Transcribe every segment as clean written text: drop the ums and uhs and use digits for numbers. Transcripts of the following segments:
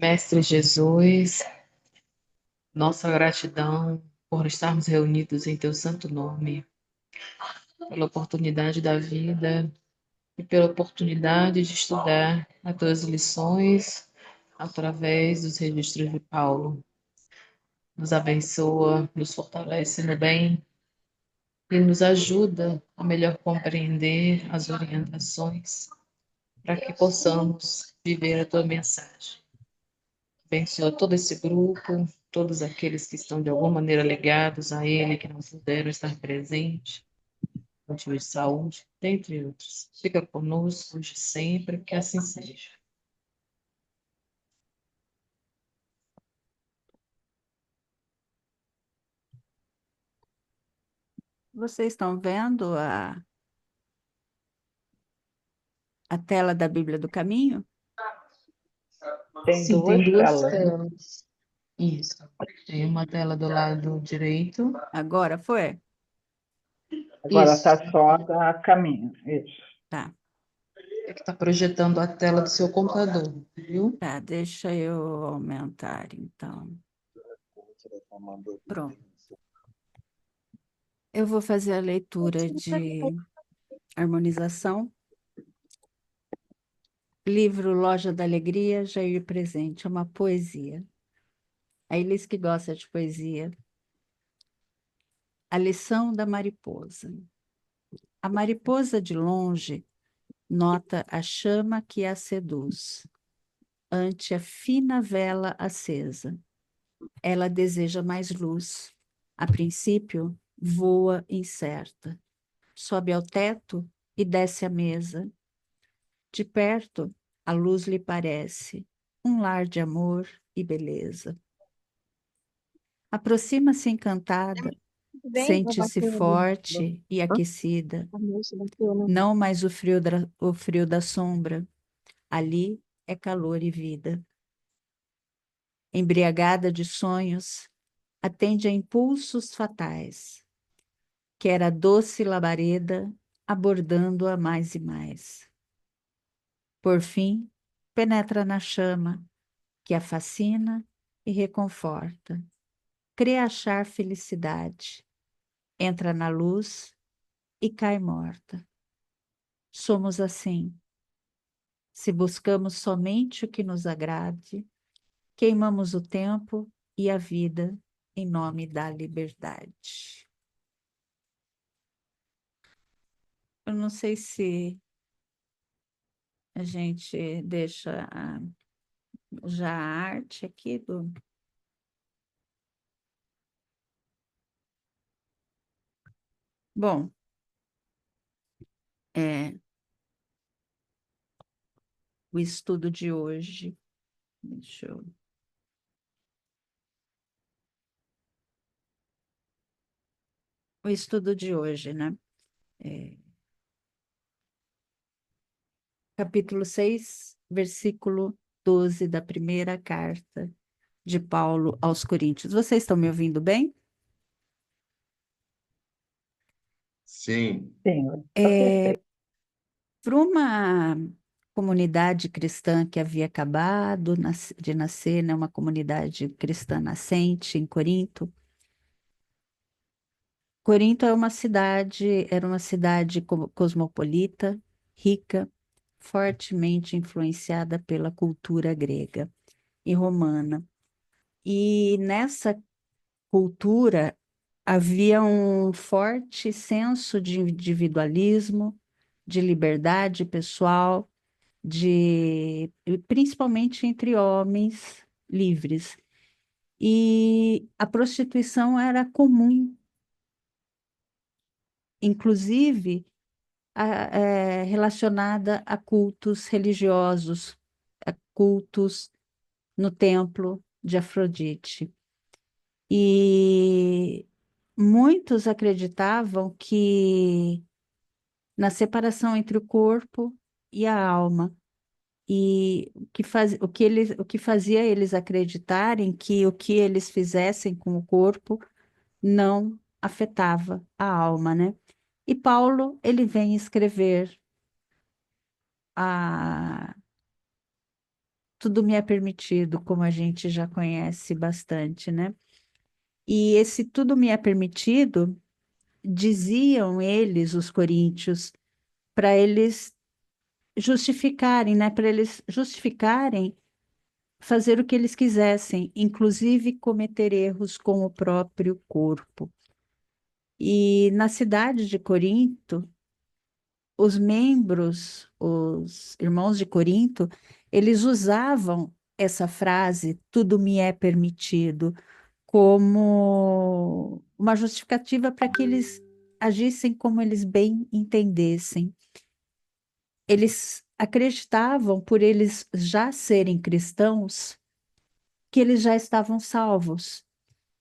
Mestre Jesus, nossa gratidão por estarmos reunidos em Teu santo nome, pela oportunidade da vida e pela oportunidade de estudar as Tuas lições através dos registros de Paulo. Nos abençoa, nos fortalece no bem e nos ajuda a melhor compreender as orientações para que possamos viver a Tua mensagem. Abençoa todo esse grupo, todos aqueles que estão de alguma maneira ligados a ele, que não puderam estar presentes, motivos de saúde, dentre outros. Fica conosco hoje e sempre, que assim seja. Vocês estão vendo a tela da Bíblia do Caminho? Tem Sim, tem duas duas telas. telas. Isso. Tem uma tela do lado direito. Agora foi? Agora Isso. está só a da caminho. Isso. Tá, É que está projetando a tela do seu computador, viu? tá, deixa eu aumentar, então. Pronto. Eu vou fazer a leitura de harmonização. Livro Loja da Alegria, Jair Presente, é uma poesia. A Elis que gosta de poesia. A lição da mariposa. A mariposa de longe nota a chama que a seduz, ante a fina vela acesa. Ela deseja mais luz. A princípio, voa incerta. Sobe ao teto e desce à mesa. De perto, a luz lhe parece um lar de amor e beleza. Aproxima-se encantada, sente-se forte e aquecida. Não mais o frio da sombra. Ali é calor e vida. Embriagada de sonhos, atende a impulsos fatais. Quer a doce labareda, abordando-a mais e mais. Por fim, penetra na chama, que a fascina e reconforta. Crê achar felicidade. Entra na luz e cai morta. Somos assim. Se buscamos somente o que nos agrade, queimamos o tempo e a vida em nome da liberdade. Eu não sei se a gente deixa já a arte aqui do. Bom, é, o estudo de hoje. Deixa eu. O estudo de hoje, né? Capítulo 6, versículo 12 da primeira carta de Paulo aos Coríntios. Vocês estão me ouvindo bem? Sim. Sim, tá É, perfeito. para uma comunidade cristã que havia acabado de nascer, né, uma comunidade cristã nascente em Corinto. Corinto era uma cidade cosmopolita, rica, fortemente influenciada pela cultura grega e romana. E nessa cultura havia um forte senso de individualismo, de liberdade pessoal, principalmente entre homens livres. E a prostituição era comum, inclusive relacionada a cultos religiosos, a cultos no templo de Afrodite. E muitos acreditavam que na separação entre o corpo e a alma. E o que fazia eles acreditarem que o que eles fizessem com o corpo não afetava a alma, né? E Paulo, ele vem escrever tudo me é permitido, como a gente já conhece bastante, né? E esse tudo me é permitido, diziam eles, os coríntios, para eles justificarem, né? Para eles justificarem fazer o que eles quisessem, inclusive cometer erros com o próprio corpo. E na cidade de Corinto, os membros, os irmãos de Corinto, eles usavam essa frase, tudo me é permitido, como uma justificativa para que eles agissem como eles bem entendessem. Eles acreditavam, por eles já serem cristãos, que eles já estavam salvos.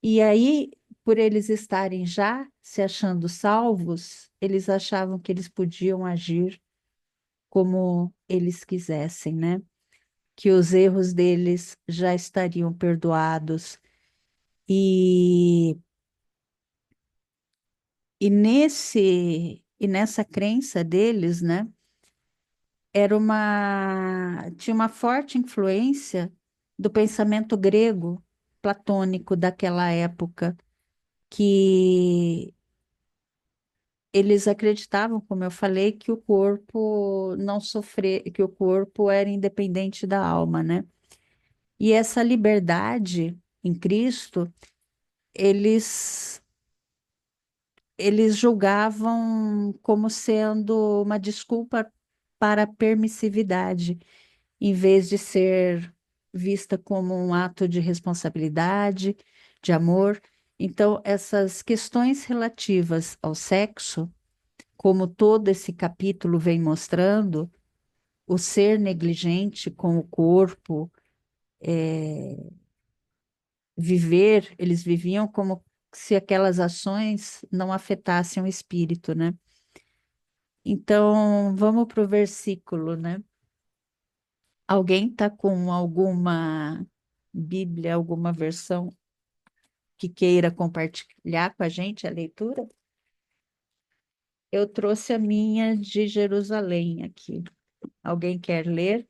E aí, por eles estarem já se achando salvos, eles achavam que eles podiam agir como eles quisessem, né? Que os erros deles já estariam perdoados. E, e nessa crença deles, né? Tinha uma forte influência do pensamento grego platônico daquela época, que eles acreditavam, como eu falei, que o corpo não sofre, que o corpo era independente da alma, né? E essa liberdade em Cristo, eles eles julgavam como sendo uma desculpa para a permissividade, em vez de ser vista como um ato de responsabilidade, de amor. Então, essas questões relativas ao sexo, como todo esse capítulo vem mostrando, o ser negligente com o corpo, viver, eles viviam como se aquelas ações não afetassem o espírito, né? Então, vamos para o versículo, né? Alguém está com alguma Bíblia, alguma versão que queira compartilhar com a gente a leitura? Eu trouxe a minha de Jerusalém aqui. Alguém quer ler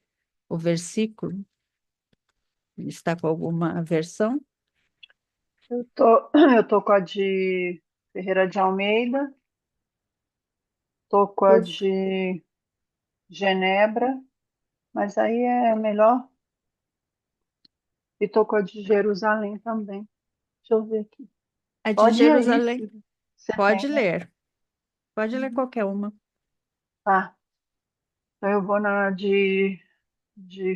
o versículo? Está com alguma versão? Eu tô com a de Ferreira de Almeida, tô com a Por- de Genebra, mas aí é melhor. E tô com a de Jerusalém também. Deixa eu ver aqui. A de Pode ir aí, Jerusalém, se você pode tem, né? ler. Pode ler qualquer uma. Tá. Então eu vou na de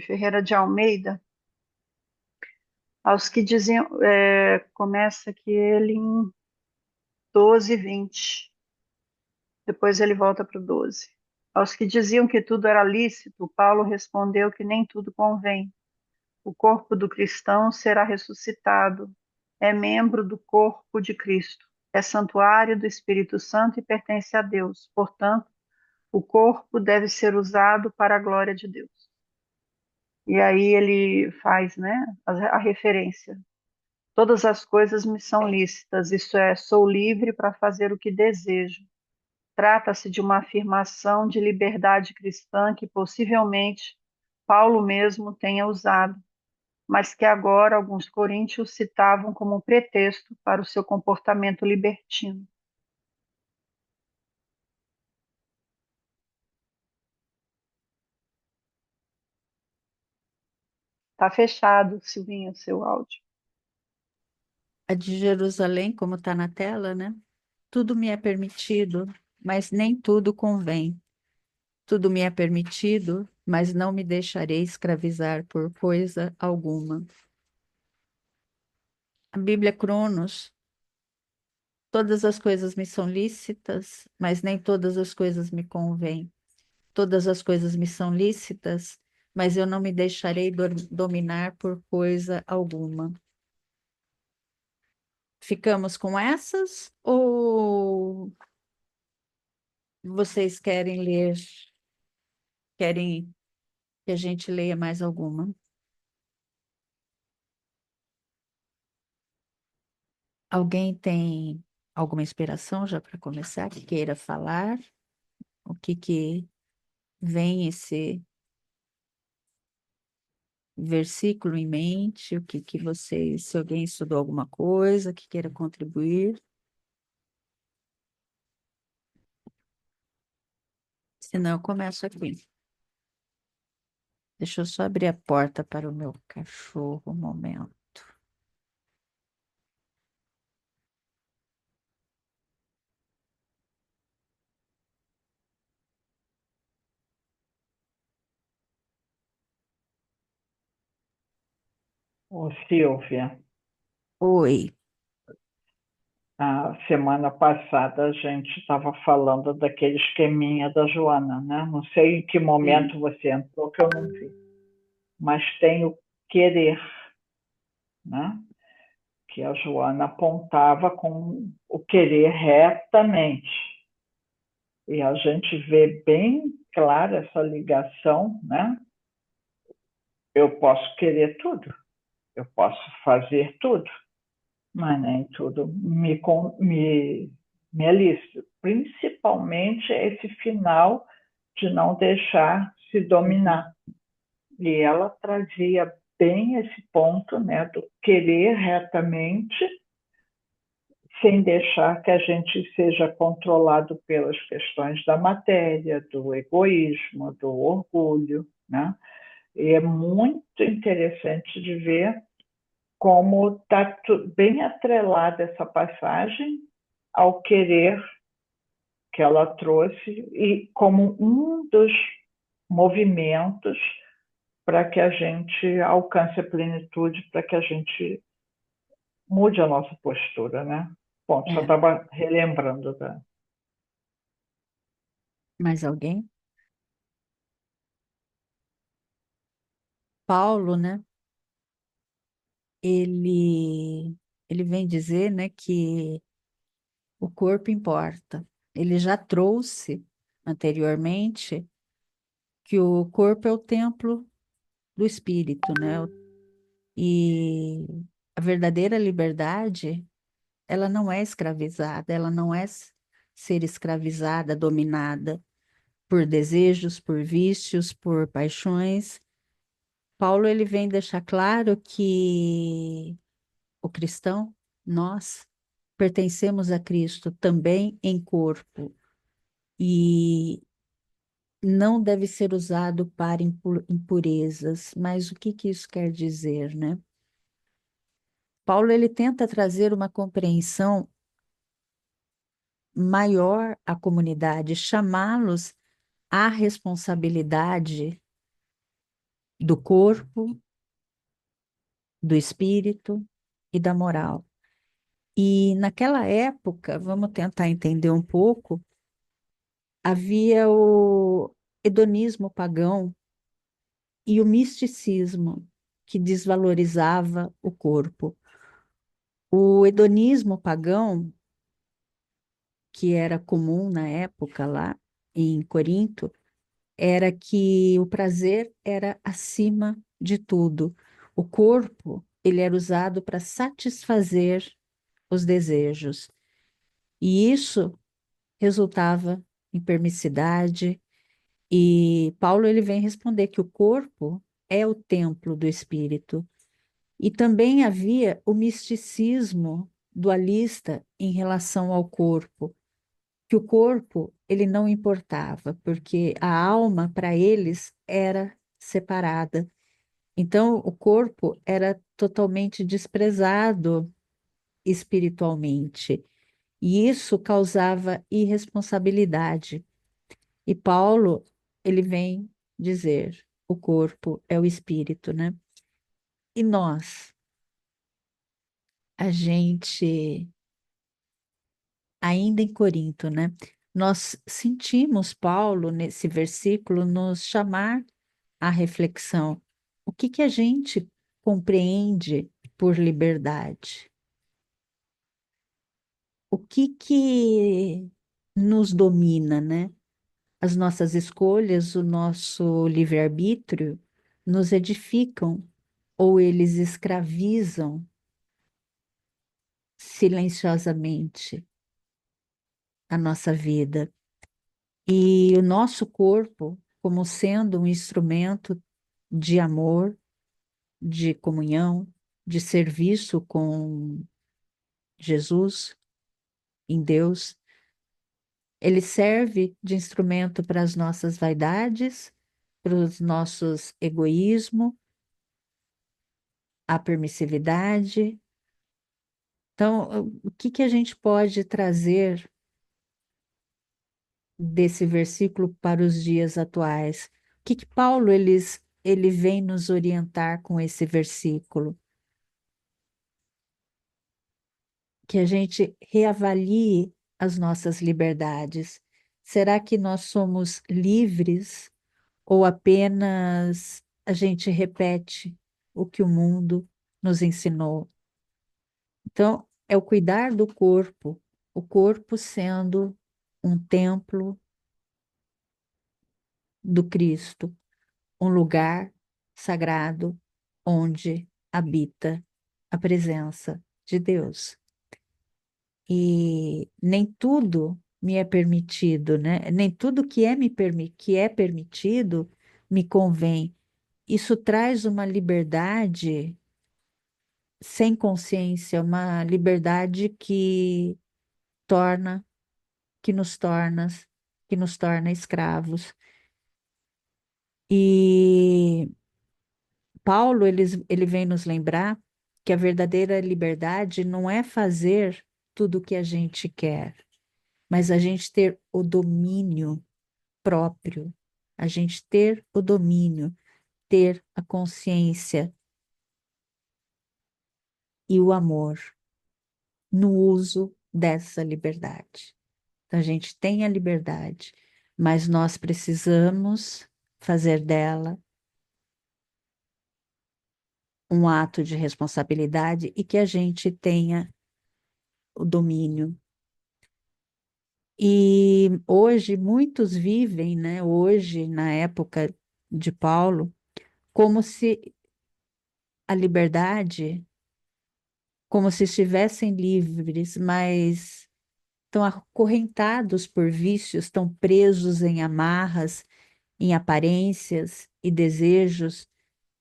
Ferreira de Almeida. Aos que diziam, começa aqui ele em 12:20. Depois ele volta para o 12. Aos que diziam que tudo era lícito, Paulo respondeu que nem tudo convém. O corpo do cristão será ressuscitado. É membro do corpo de Cristo. É santuário do Espírito Santo e pertence a Deus. Portanto, o corpo deve ser usado para a glória de Deus. E aí ele faz, né, a referência. Todas as coisas me são lícitas, isso é, sou livre para fazer o que desejo. Trata-se de uma afirmação de liberdade cristã que possivelmente Paulo mesmo tenha usado, mas que agora alguns coríntios citavam como pretexto para o seu comportamento libertino. Está fechado, Silvinha, seu áudio. A de Jerusalém, como está na tela, né? Tudo me é permitido, mas nem tudo convém. Tudo me é permitido, mas não me deixarei escravizar por coisa alguma. A Bíblia Cronos, todas as coisas me são lícitas, mas nem todas as coisas me convêm. Todas as coisas me são lícitas, mas eu não me deixarei dominar por coisa alguma. Ficamos com essas ou vocês querem ler, querem que a gente leia mais alguma? Alguém tem alguma inspiração já para começar, que queira falar? O que que vem esse versículo em mente, o que que vocês, se alguém estudou alguma coisa que queira contribuir. Senão eu começo aqui. Deixa eu só abrir a porta para o meu cachorro um momento. Ô, Silvia, Oi. a semana passada a gente estava falando daquele esqueminha da Joana, né? Não sei em que momento você entrou, que eu não vi. Mas tem o querer, né? Que a Joana apontava com o querer retamente. E a gente vê bem clara essa ligação, né? Eu posso querer tudo, eu posso fazer tudo, mas nem tudo me é lícito. Principalmente esse final de não deixar se dominar. E ela trazia bem esse ponto, né, do querer retamente, sem deixar que a gente seja controlado pelas questões da matéria, do egoísmo, do orgulho, né? E é muito interessante de ver como está bem atrelada essa passagem ao querer que ela trouxe e como um dos movimentos para que a gente alcance a plenitude, para que a gente mude a nossa postura, né? Bom, só É, estava relembrando da. mais alguém? Paulo, né? Ele vem dizer, né, que o corpo importa. Ele já trouxe anteriormente que o corpo é o templo do espírito, né? E a verdadeira liberdade, ela não é escravizada, ela não é ser escravizada, dominada por desejos, por vícios, por paixões. Paulo ele vem deixar claro que o cristão, nós pertencemos a Cristo também em corpo e não deve ser usado para impurezas. Mas o que que isso quer dizer, né? Paulo ele tenta trazer uma compreensão maior à comunidade, chamá-los à responsabilidade do corpo, do espírito e da moral. E naquela época, vamos tentar entender um pouco, havia o hedonismo pagão e o misticismo que desvalorizava o corpo. O hedonismo pagão, que era comum na época lá em Corinto, era que o prazer era acima de tudo. O corpo, ele era usado para satisfazer os desejos. E isso resultava em permissividade. E Paulo ele vem responder que o corpo é o templo do espírito. E também havia o misticismo dualista em relação ao corpo, que o corpo ele não importava, porque a alma para eles era separada. Então o corpo era totalmente desprezado espiritualmente, e isso causava irresponsabilidade. E Paulo, ele vem dizer, o corpo é o espírito, né? E nós, a gente, ainda em Corinto, né? Nós sentimos Paulo, nesse versículo, nos chamar à reflexão. O que que a gente compreende por liberdade? O que que nos domina, né? As nossas escolhas, o nosso livre-arbítrio nos edificam ou eles escravizam silenciosamente a nossa vida. E o nosso corpo, como sendo um instrumento de amor, de comunhão, de serviço com Jesus, em Deus. Ele serve de instrumento para as nossas vaidades, para os nossos egoísmos, a permissividade. Então, o que que a gente pode trazer desse versículo para os dias atuais? O que que Paulo ele vem nos orientar com esse versículo? Que a gente reavalie as nossas liberdades. Será que nós somos livres ou apenas a gente repete o que o mundo nos ensinou? Então, é o cuidar do corpo, o corpo sendo um templo do Cristo, um lugar sagrado onde habita a presença de Deus. E nem tudo me é permitido, né? Nem tudo que é permitido me convém. Isso traz uma liberdade sem consciência, uma liberdade torna, que nos torna, que nos torna escravos. E Paulo, ele vem nos lembrar que a verdadeira liberdade não é fazer tudo o que a gente quer, mas a gente ter o domínio próprio, a gente ter o domínio, ter a consciência e o amor no uso dessa liberdade. Então, a gente tem a liberdade, mas nós precisamos fazer dela um ato de responsabilidade e que a gente tenha o domínio. E hoje muitos vivem, né, hoje, na época de Paulo, como se a liberdade, como se estivessem livres, mas estão acorrentados por vícios, estão presos em amarras, em aparências e desejos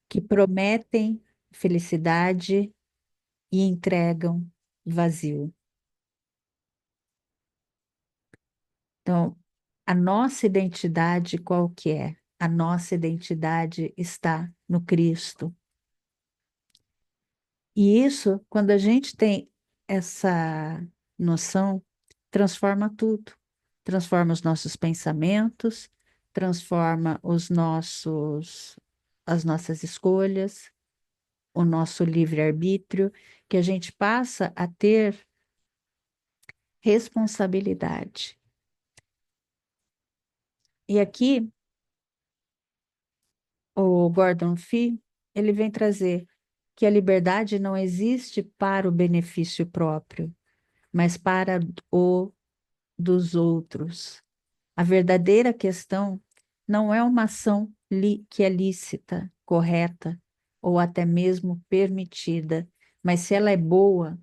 que prometem felicidade e entregam vazio. Então, a nossa identidade qual que é? A nossa identidade está no Cristo. E isso, quando a gente tem essa noção, transforma tudo. Transforma os nossos pensamentos, transforma as nossas escolhas, o nosso livre-arbítrio, que a gente passa a ter responsabilidade. E aqui, o Gordon Fee, ele vem trazer que a liberdade não existe para o benefício próprio, mas para o dos outros. A verdadeira questão não é uma ação que é lícita, correta ou até mesmo permitida, mas se ela é boa,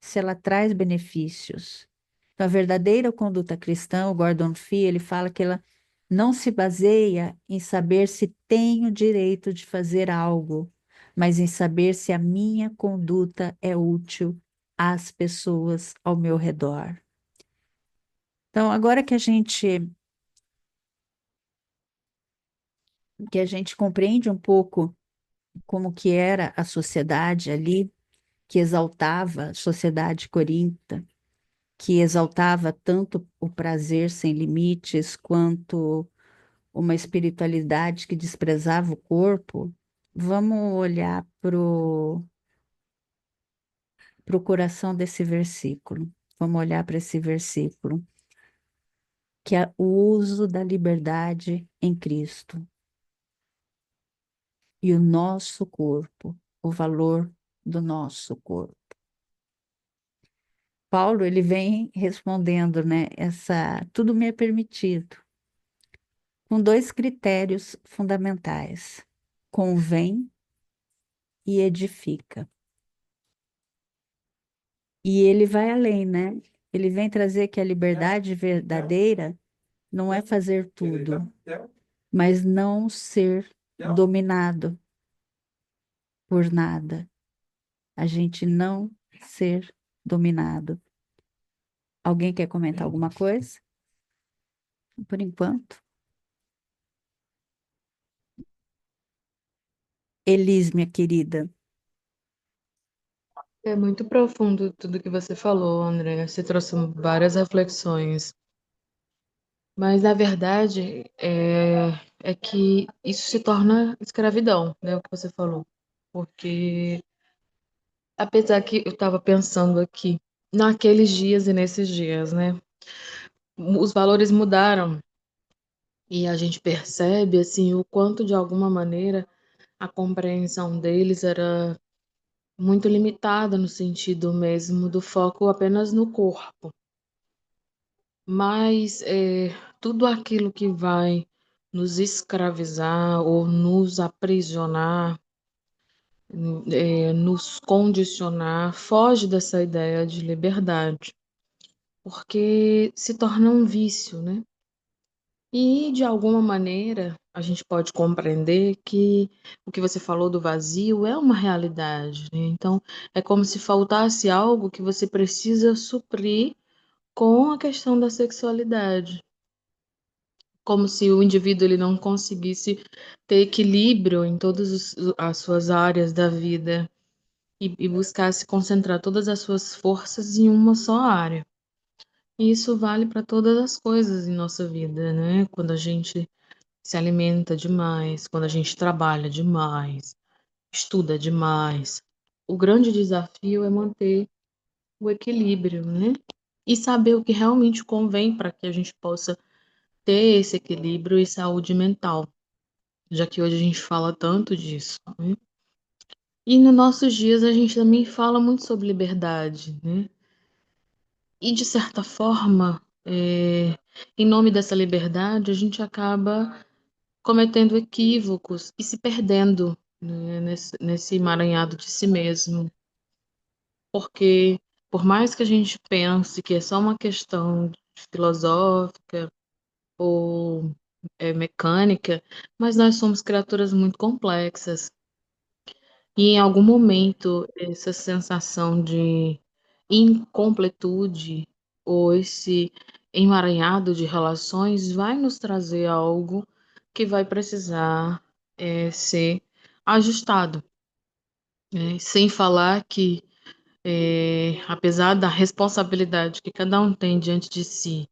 se ela traz benefícios. Então, a verdadeira conduta cristã, o Gordon Fee, ele fala que ela não se baseia em saber se tenho direito de fazer algo, mas em saber se a minha conduta é útil às pessoas ao meu redor. Então, agora que a gente compreende um pouco como que era a sociedade ali, que exaltava, a sociedade corinta, que exaltava tanto o prazer sem limites, quanto uma espiritualidade que desprezava o corpo, vamos olhar para o coração desse versículo. Vamos olhar para esse versículo, que é o uso da liberdade em Cristo. E o nosso corpo, o valor do nosso corpo. Paulo, ele vem respondendo, né, tudo me é permitido, com dois critérios fundamentais: convém e edifica. E ele vai além, né? Ele vem trazer que a liberdade verdadeira não é fazer tudo, mas não ser dominado por nada. A gente não ser dominado. Alguém quer comentar alguma coisa? Por enquanto. Elis, minha querida. É muito profundo tudo que você falou, André. Você trouxe várias reflexões. Mas, na verdade, é que isso se torna escravidão, né? O que você falou. Porque, apesar que eu estava pensando aqui, naqueles dias e nesses dias, né? Os valores mudaram e a gente percebe, assim, o quanto, de alguma maneira, a compreensão deles era muito limitada no sentido mesmo do foco apenas no corpo. Mas tudo aquilo que vai nos escravizar ou nos aprisionar, nos condicionar, foge dessa ideia de liberdade, porque se torna um vício, né? E, de alguma maneira, a gente pode compreender que o que você falou do vazio é uma realidade, né? Então, é como se faltasse algo que você precisa suprir com a questão da sexualidade. Como se o indivíduo ele não conseguisse ter equilíbrio em todas as suas áreas da vida e buscasse concentrar todas as suas forças em uma só área. E isso vale para todas as coisas em nossa vida, né? Quando a gente se alimenta demais, quando a gente trabalha demais, estuda demais. O grande desafio é manter o equilíbrio, né? E saber o que realmente convém para que a gente possa ter esse equilíbrio e saúde mental, já que hoje a gente fala tanto disso, né? E nos nossos dias a gente também fala muito sobre liberdade, né? E de certa forma, em nome dessa liberdade, a gente acaba cometendo equívocos e se perdendo, né, nesse emaranhado de si mesmo. Porque, por mais que a gente pense que é só uma questão filosófica ou mecânica, mas nós somos criaturas muito complexas. E em algum momento, essa sensação de incompletude ou esse emaranhado de relações vai nos trazer algo que vai precisar ser ajustado, né? Sem falar que, apesar da responsabilidade que cada um tem diante de si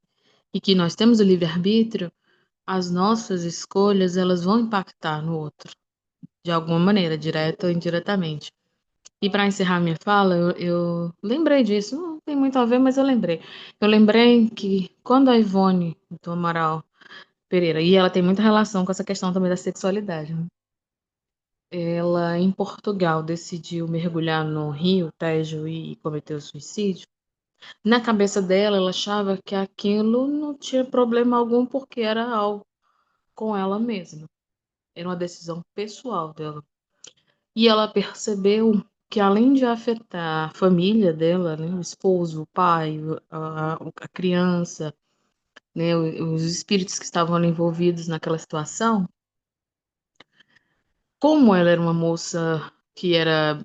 e que nós temos o livre-arbítrio, as nossas escolhas elas vão impactar no outro, de alguma maneira, direta ou indiretamente. E para encerrar minha fala, eu lembrei disso, não tem muito a ver, mas eu lembrei. Eu lembrei que quando a Ivone do Amaral Pereira, e ela tem muita relação com essa questão também da sexualidade, né? Ela, em Portugal, decidiu mergulhar no rio Tejo e cometeu suicídio. Na cabeça dela, ela achava que aquilo não tinha problema algum porque era algo com ela mesma. Era uma decisão pessoal dela. E ela percebeu que, além de afetar a família dela, né, o esposo, o pai, a criança, né, os espíritos que estavam ali envolvidos naquela situação, como ela era uma moça que era,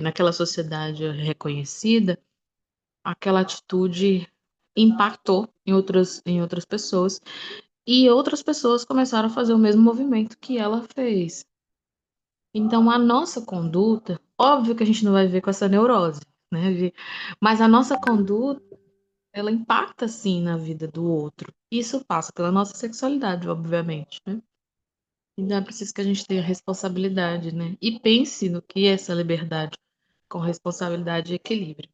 naquela sociedade reconhecida, aquela atitude impactou em outras pessoas, e outras pessoas começaram a fazer o mesmo movimento que ela fez. Então, a nossa conduta, óbvio que a gente não vai ver com essa neurose, né? Mas a nossa conduta, ela impacta sim na vida do outro. Isso passa pela nossa sexualidade, obviamente, né? Então é preciso que a gente tenha responsabilidade, né? E pense no que é essa liberdade com responsabilidade e equilíbrio.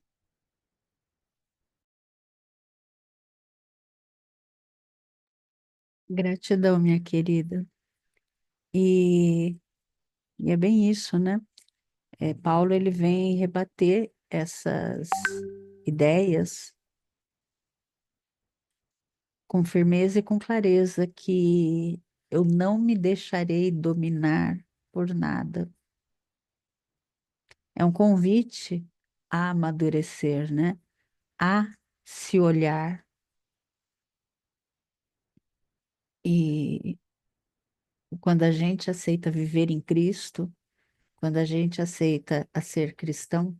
Gratidão, minha querida. E, e é bem isso, né? Paulo ele vem rebater essas ideias com firmeza e com clareza que eu não me deixarei dominar por nada. É um convite a amadurecer, né? A se olhar e quando a gente aceita viver em Cristo, quando a gente aceita a ser cristão,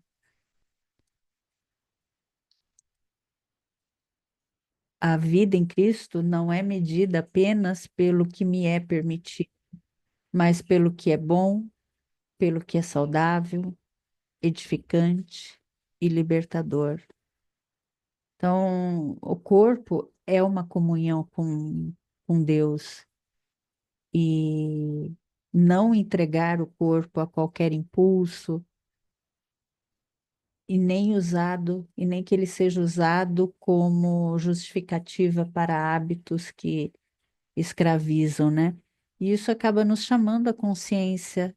a vida em Cristo não é medida apenas pelo que me é permitido, mas pelo que é bom, pelo que é saudável, edificante e libertador. Então, o corpo é uma comunhão com Deus e não entregar o corpo a qualquer impulso e nem que ele seja usado como justificativa para hábitos que escravizam, né? E isso acaba nos chamando a consciência.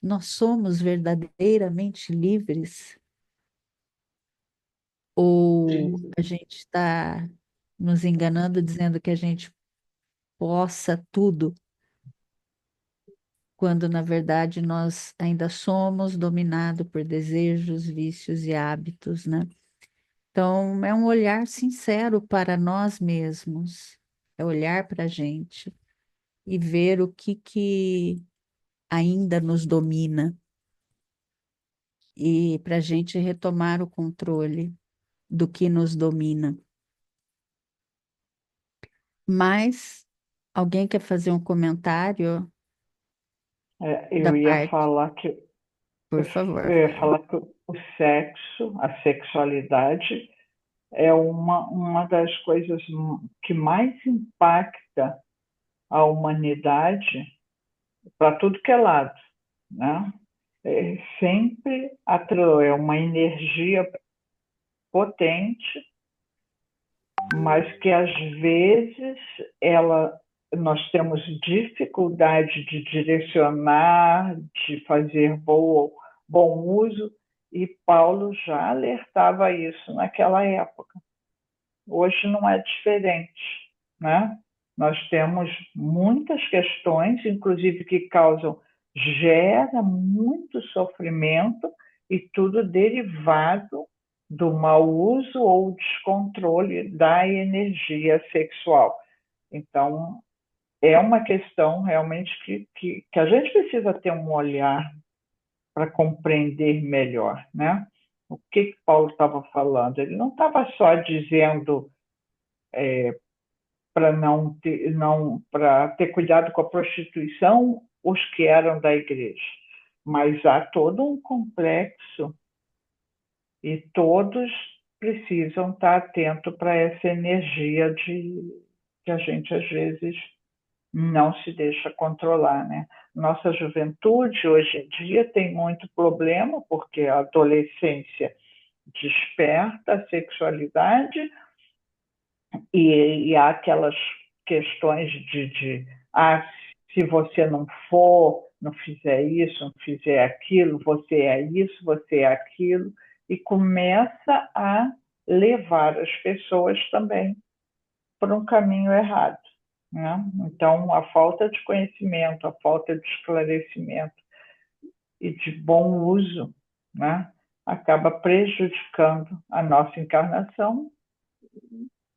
Nós somos verdadeiramente livres? Ou Sim. a gente está nos enganando dizendo que a gente possa tudo, quando na verdade nós ainda somos dominados por desejos, vícios e hábitos, né? Então, é um olhar sincero para nós mesmos, é olhar para a gente e ver o que ainda nos domina e para a gente retomar o controle do que nos domina. Mas alguém quer fazer um comentário da Eu ia parte, falar que por favor. eu ia falar que o sexo, a sexualidade, é uma das coisas que mais impacta a humanidade para tudo que é lado, né? Sempre é uma energia potente, mas que às vezes ela nós temos dificuldade de direcionar, de fazer bom uso, e Paulo já alertava isso naquela época. Hoje não é diferente, né? Nós temos muitas questões, inclusive que gera muito sofrimento e tudo derivado do mau uso ou descontrole da energia sexual. Então, é uma questão realmente que a gente precisa ter um olhar para compreender melhor, né? O que Paulo estava falando? Ele não estava só dizendo para para ter cuidado com a prostituição os que eram da igreja, mas há todo um complexo e todos precisam estar atentos para essa energia que a gente às vezes não se deixa controlar, né? Nossa juventude hoje em dia tem muito problema porque a adolescência desperta a sexualidade e há aquelas questões se você não for, não fizer isso, não fizer aquilo, você é isso, você é aquilo, e começa a levar as pessoas também por um caminho errado, né? Então, a falta de conhecimento, a falta de esclarecimento e de bom uso, né, acaba prejudicando a nossa encarnação,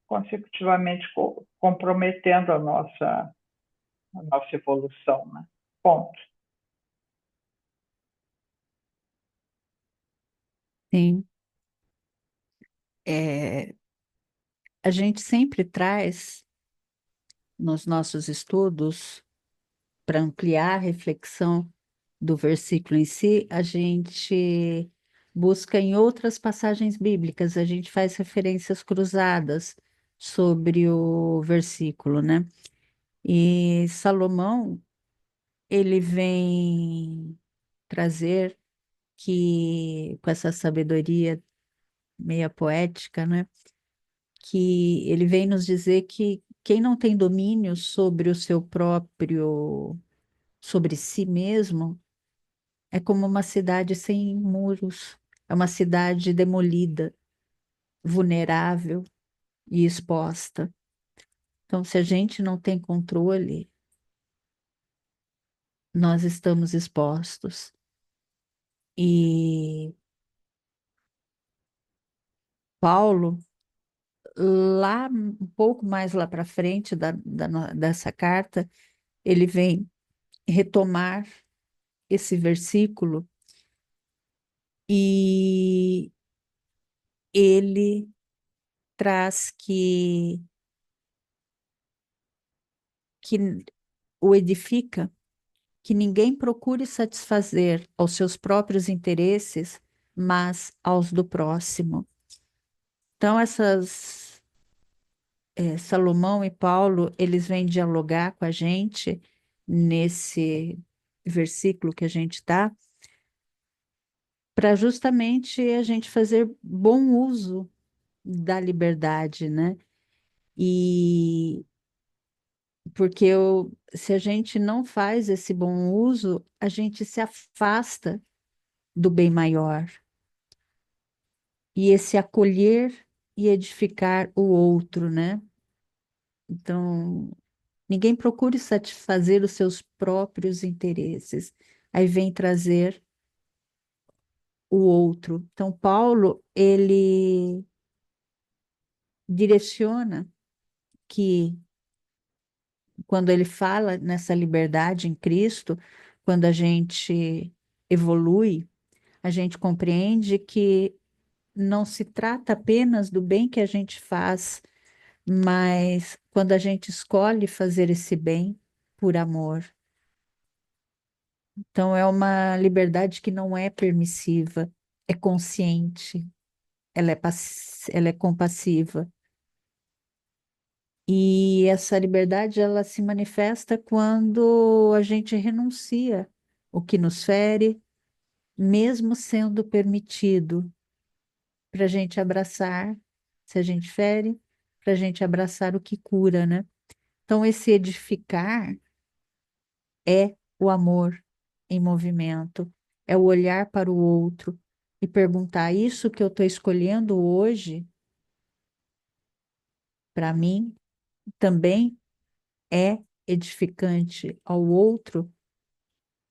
consecutivamente comprometendo a nossa evolução, né? Ponto. Sim, é, a gente sempre traz nos nossos estudos, para ampliar a reflexão do versículo em si, a gente busca em outras passagens bíblicas, a gente faz referências cruzadas sobre o versículo, né? E Salomão, ele vem trazer que, com essa sabedoria meia poética, né? Que ele vem nos dizer que quem não tem domínio sobre o seu próprio, sobre si mesmo, é como uma cidade sem muros, é uma cidade demolida, vulnerável e exposta. Então, se a gente não tem controle, nós estamos expostos. E Paulo, lá um pouco mais lá para frente dessa carta, ele vem retomar esse versículo e ele traz que o edifica, que ninguém procure satisfazer aos seus próprios interesses, mas aos do próximo. Então, Salomão e Paulo, eles vêm dialogar com a gente nesse versículo que a gente está, para justamente a gente fazer bom uso da liberdade, né? E porque se a gente não faz esse bom uso, a gente se afasta do bem maior. E esse acolher e edificar o outro, né? Então, ninguém procure satisfazer os seus próprios interesses. Aí vem trazer o outro. Então, Paulo, ele direciona que quando ele fala nessa liberdade em Cristo, quando a gente evolui, a gente compreende que não se trata apenas do bem que a gente faz, mas quando a gente escolhe fazer esse bem por amor. Então, é uma liberdade que não é permissiva, é consciente, ela é compassiva. E essa liberdade, ela se manifesta quando a gente renuncia o que nos fere, mesmo sendo permitido, para a gente abraçar, se a gente fere, para a gente abraçar o que cura, né? Então, esse edificar é o amor em movimento, é o olhar para o outro e perguntar: isso que eu estou escolhendo hoje, para mim, também é edificante ao outro.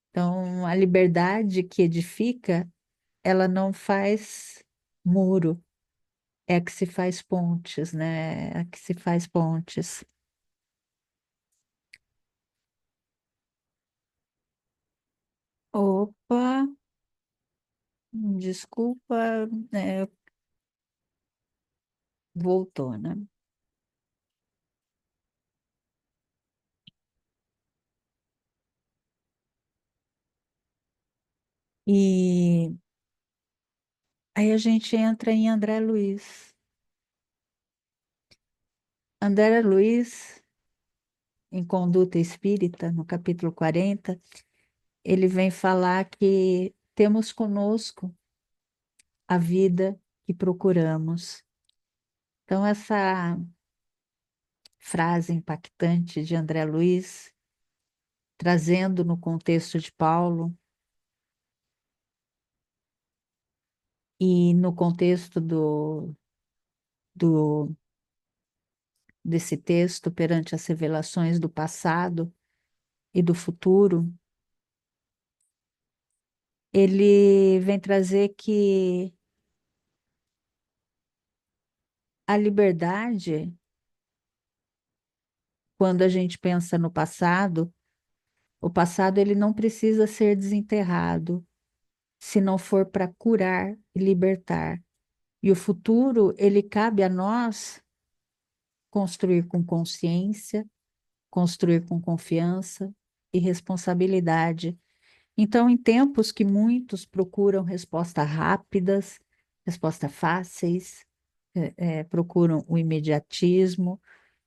Então, a liberdade que edifica, ela não faz muro, é a que se faz pontes, né? É a que se faz pontes. Opa, desculpa, voltou, né? E aí a gente entra em André Luiz. André Luiz, em Conduta Espírita, no capítulo 40, ele vem falar que temos conosco a vida que procuramos. Então, essa frase impactante de André Luiz, trazendo no contexto de Paulo e no contexto do, desse texto perante as revelações do passado e do futuro, ele vem trazer que a liberdade, quando a gente pensa no passado, o passado ele não precisa ser desenterrado, se não for para curar e libertar. E o futuro, ele cabe a nós construir com consciência, construir com confiança e responsabilidade. Então, em tempos que muitos procuram respostas rápidas, respostas fáceis, procuram o imediatismo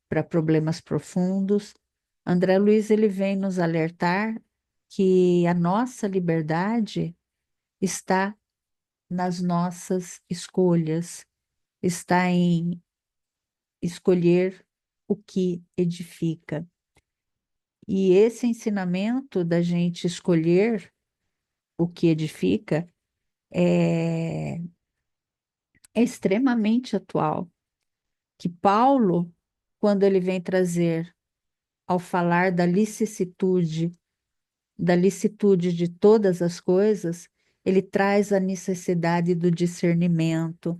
para problemas profundos, André Luiz ele vem nos alertar que a nossa liberdade está nas nossas escolhas, está em escolher o que edifica. E esse ensinamento da gente escolher o que edifica é extremamente atual. Que Paulo, quando ele vem trazer, ao falar da licitude de todas as coisas, ele traz a necessidade do discernimento,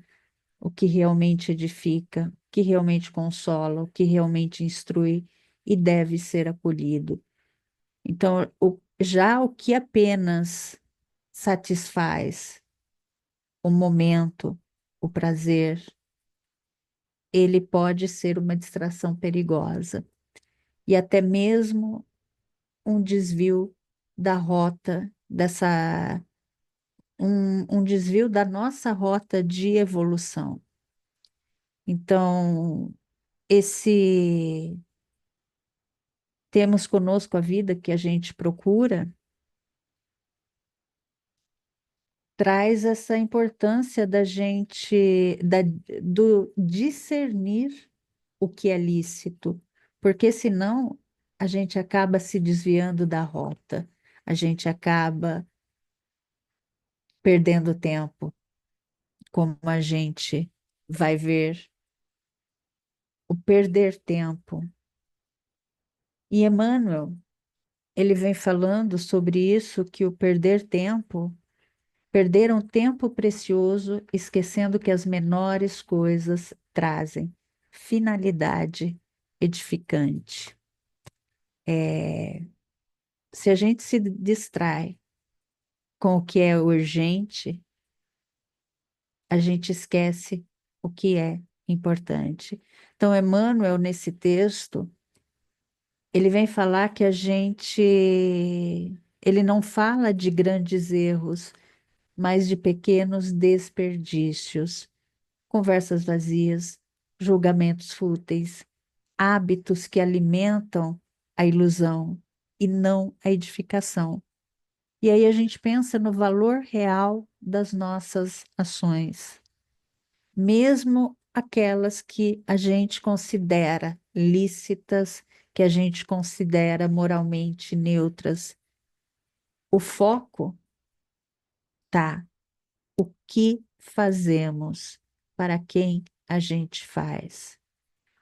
o que realmente edifica, o que realmente consola, o que realmente instrui e deve ser acolhido. Então, Já o que apenas satisfaz o momento, o prazer, ele pode ser uma distração perigosa e até mesmo um desvio da rota, um desvio da nossa rota de evolução. Então, esse temos conosco a vida que a gente procura, traz essa importância da gente, do discernir o que é lícito, porque senão a gente acaba se desviando da rota, a gente acaba perdendo tempo, como a gente vai ver o perder tempo. E Emmanuel, ele vem falando sobre isso, que o perder tempo, perderam tempo precioso, esquecendo que as menores coisas trazem finalidade edificante. Se a gente se distrai com o que é urgente, a gente esquece o que é importante. Então, Emmanuel, nesse texto, ele vem falar que ele não fala de grandes erros, mas de pequenos desperdícios, conversas vazias, julgamentos fúteis, hábitos que alimentam a ilusão e não a edificação. E aí a gente pensa no valor real das nossas ações, mesmo aquelas que a gente considera lícitas, que a gente considera moralmente neutras. O foco tá o que fazemos, para quem a gente faz.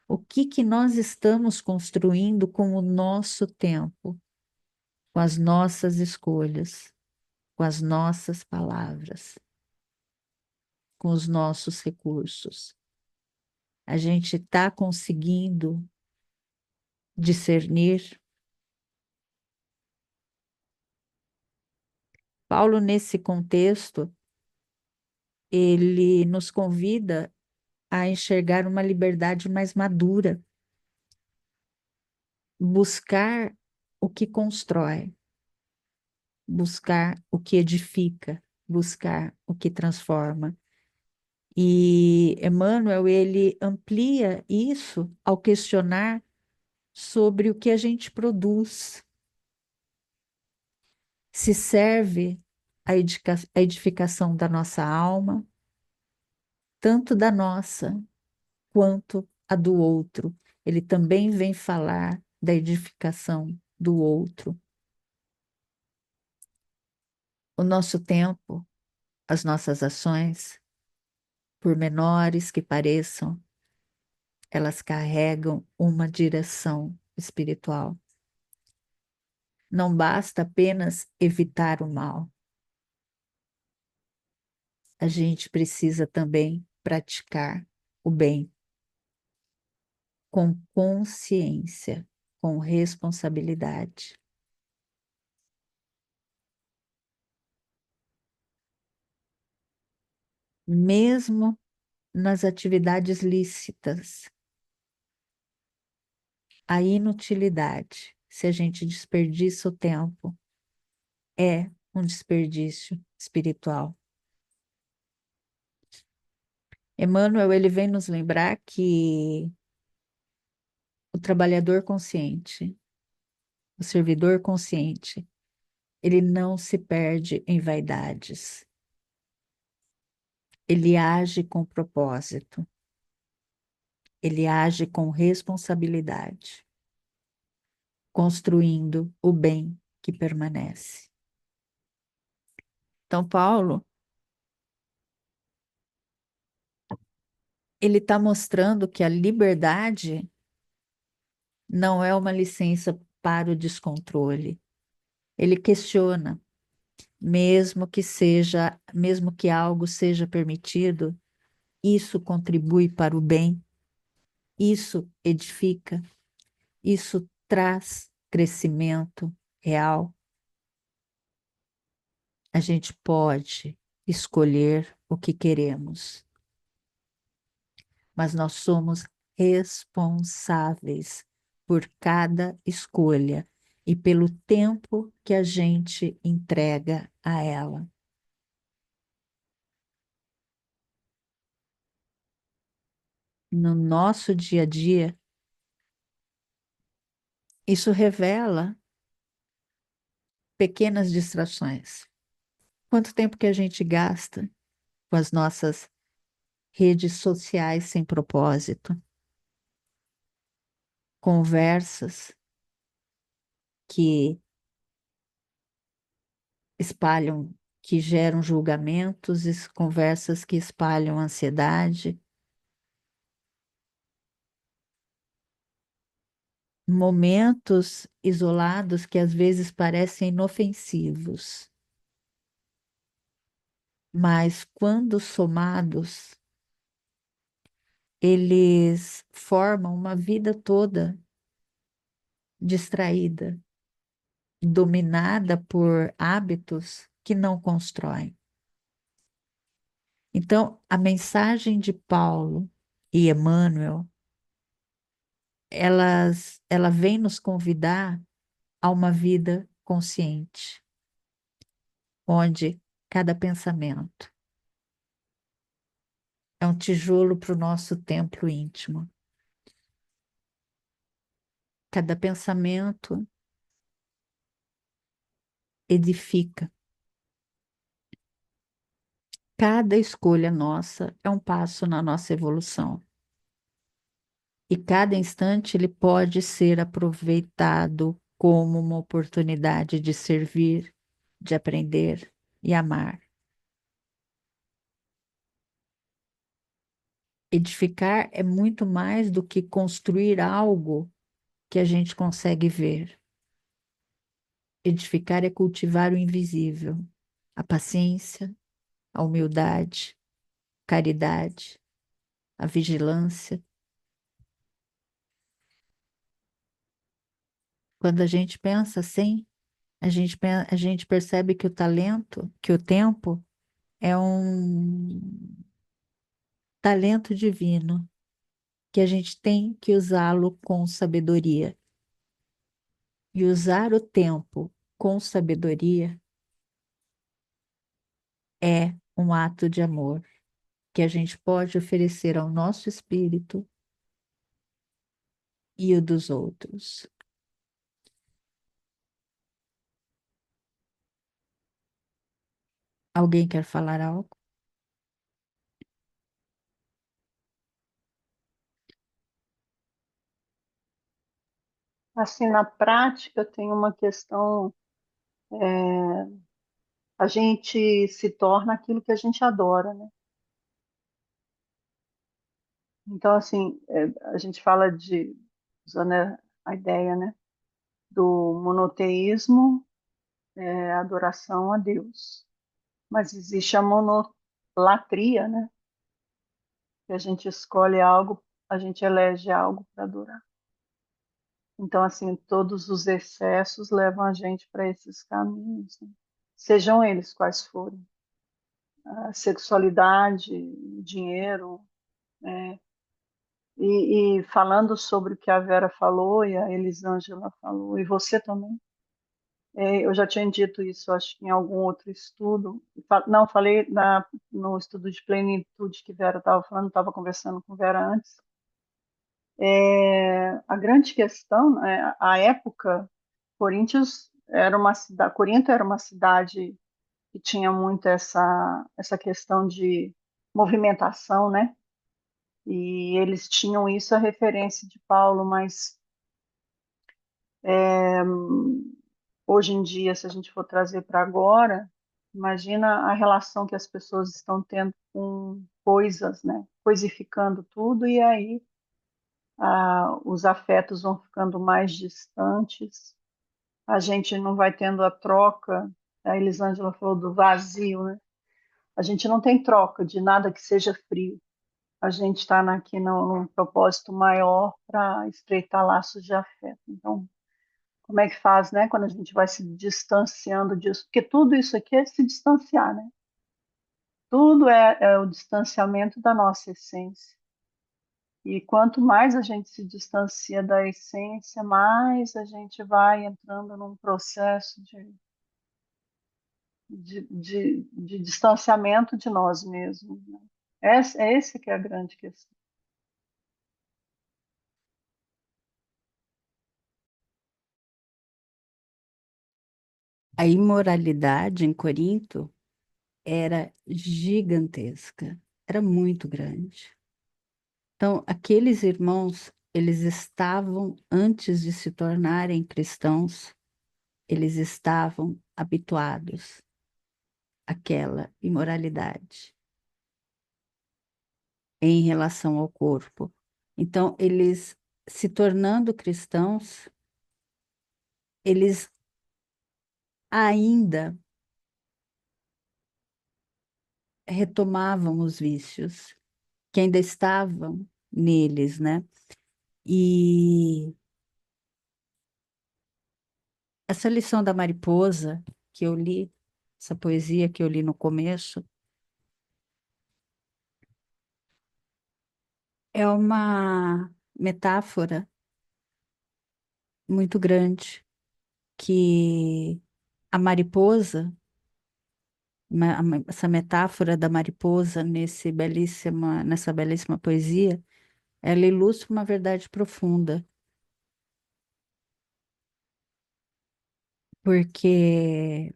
O que que nós estamos construindo com o nosso tempo, com as nossas escolhas, com as nossas palavras, com os nossos recursos. A gente está conseguindo discernir. Paulo, nesse contexto, ele nos convida a enxergar uma liberdade mais madura, buscar o que constrói, buscar o que edifica, buscar o que transforma. E Emmanuel, ele amplia isso ao questionar sobre o que a gente produz. Se serve a edificação da nossa alma, tanto da nossa quanto a do outro. Ele também vem falar da edificação do outro. O nosso tempo, as nossas ações, por menores que pareçam, elas carregam uma direção espiritual. Não basta apenas evitar o mal. A gente precisa também praticar o bem com consciência, com responsabilidade. Mesmo nas atividades lícitas, a inutilidade, se a gente desperdiça o tempo, é um desperdício espiritual. Emmanuel, ele vem nos lembrar que o trabalhador consciente, o servidor consciente, ele não se perde em vaidades. Ele age com propósito. Ele age com responsabilidade, construindo o bem que permanece. Então, Paulo, ele está mostrando que a liberdade não é uma licença para o descontrole. Ele questiona, mesmo que algo seja permitido, isso contribui para o bem, isso edifica, isso traz crescimento real. a gente pode escolher o que queremos, mas nós somos responsáveis por cada escolha e pelo tempo que a gente entrega a ela. No nosso dia a dia, isso revela pequenas distrações. Quanto tempo que a gente gasta com as nossas redes sociais sem propósito, conversas que espalham, que geram julgamentos, conversas que espalham ansiedade, momentos isolados que às vezes parecem inofensivos, mas quando somados, eles formam uma vida toda distraída, dominada por hábitos que não constroem. Então, a mensagem de Paulo e Emmanuel, ela vem nos convidar a uma vida consciente, onde cada pensamento é um tijolo para o nosso templo íntimo. Cada pensamento edifica. Cada escolha nossa é um passo na nossa evolução. E cada instante ele pode ser aproveitado como uma oportunidade de servir, de aprender e amar. Edificar é muito mais do que construir algo que a gente consegue ver. Edificar é cultivar o invisível, a paciência, a humildade, caridade, a vigilância. Quando a gente pensa assim, a gente percebe que o talento, que o tempo é um talento divino, que a gente tem que usá-lo com sabedoria. E usar o tempo com sabedoria é um ato de amor que a gente pode oferecer ao nosso espírito e o dos outros. Alguém quer falar algo? Assim, na prática, tem uma questão, a gente se torna aquilo que a gente adora, né? Então, assim, a gente fala usando a ideia, né, do monoteísmo, adoração a Deus. Mas existe a monolatria, né? Que a gente escolhe algo, a gente elege algo para adorar. Então, assim, todos os excessos levam a gente para esses caminhos, né? Sejam eles quais forem. A sexualidade, dinheiro, né? E falando sobre o que a Vera falou e a Elisângela falou, e você também, eu já tinha dito isso, acho que em algum outro estudo, não, falei no estudo de plenitude que Vera estava falando, estava conversando com Vera antes. A grande questão, a época, Corinto era uma cidade que tinha muito essa questão de movimentação, né? E eles tinham isso a referência de Paulo, mas hoje em dia, se a gente for trazer para agora, imagina a relação que as pessoas estão tendo com coisas, né? Coisificando tudo, e aí os afetos vão ficando mais distantes, a gente não vai tendo a troca, a Elisângela falou do vazio, né? A gente não tem troca de nada que seja frio. A gente está aqui num propósito maior para estreitar laços de afeto. Então, como é que faz, né? Quando a gente vai se distanciando disso, porque tudo isso aqui é se distanciar, né? Tudo é o distanciamento da nossa essência. E quanto mais a gente se distancia da essência, mais a gente vai entrando num processo de distanciamento de nós mesmos, né? Esse que é a grande questão. A imoralidade em Corinto era gigantesca, era muito grande. Então, aqueles irmãos, eles estavam, antes de se tornarem cristãos, eles estavam habituados àquela imoralidade em relação ao corpo. Então, eles, se tornando cristãos, eles ainda retomavam os vícios que ainda estavam neles, né? E essa lição da mariposa que eu li, essa poesia que eu li no começo, é uma metáfora muito grande que a mariposa, essa metáfora da mariposa nessa belíssima poesia, ela ilustra uma verdade profunda, porque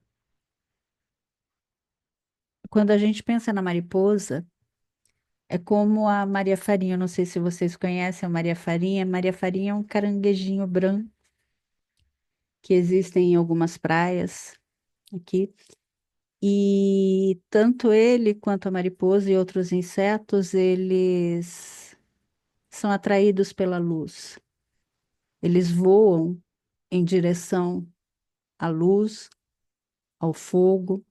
quando a gente pensa na mariposa, é como a Maria Farinha, eu não sei se vocês conhecem a Maria Farinha. Maria Farinha é um caranguejinho branco que existe em algumas praias aqui. E tanto ele quanto a mariposa e outros insetos, eles são atraídos pela luz. Eles voam em direção à luz, ao fogo,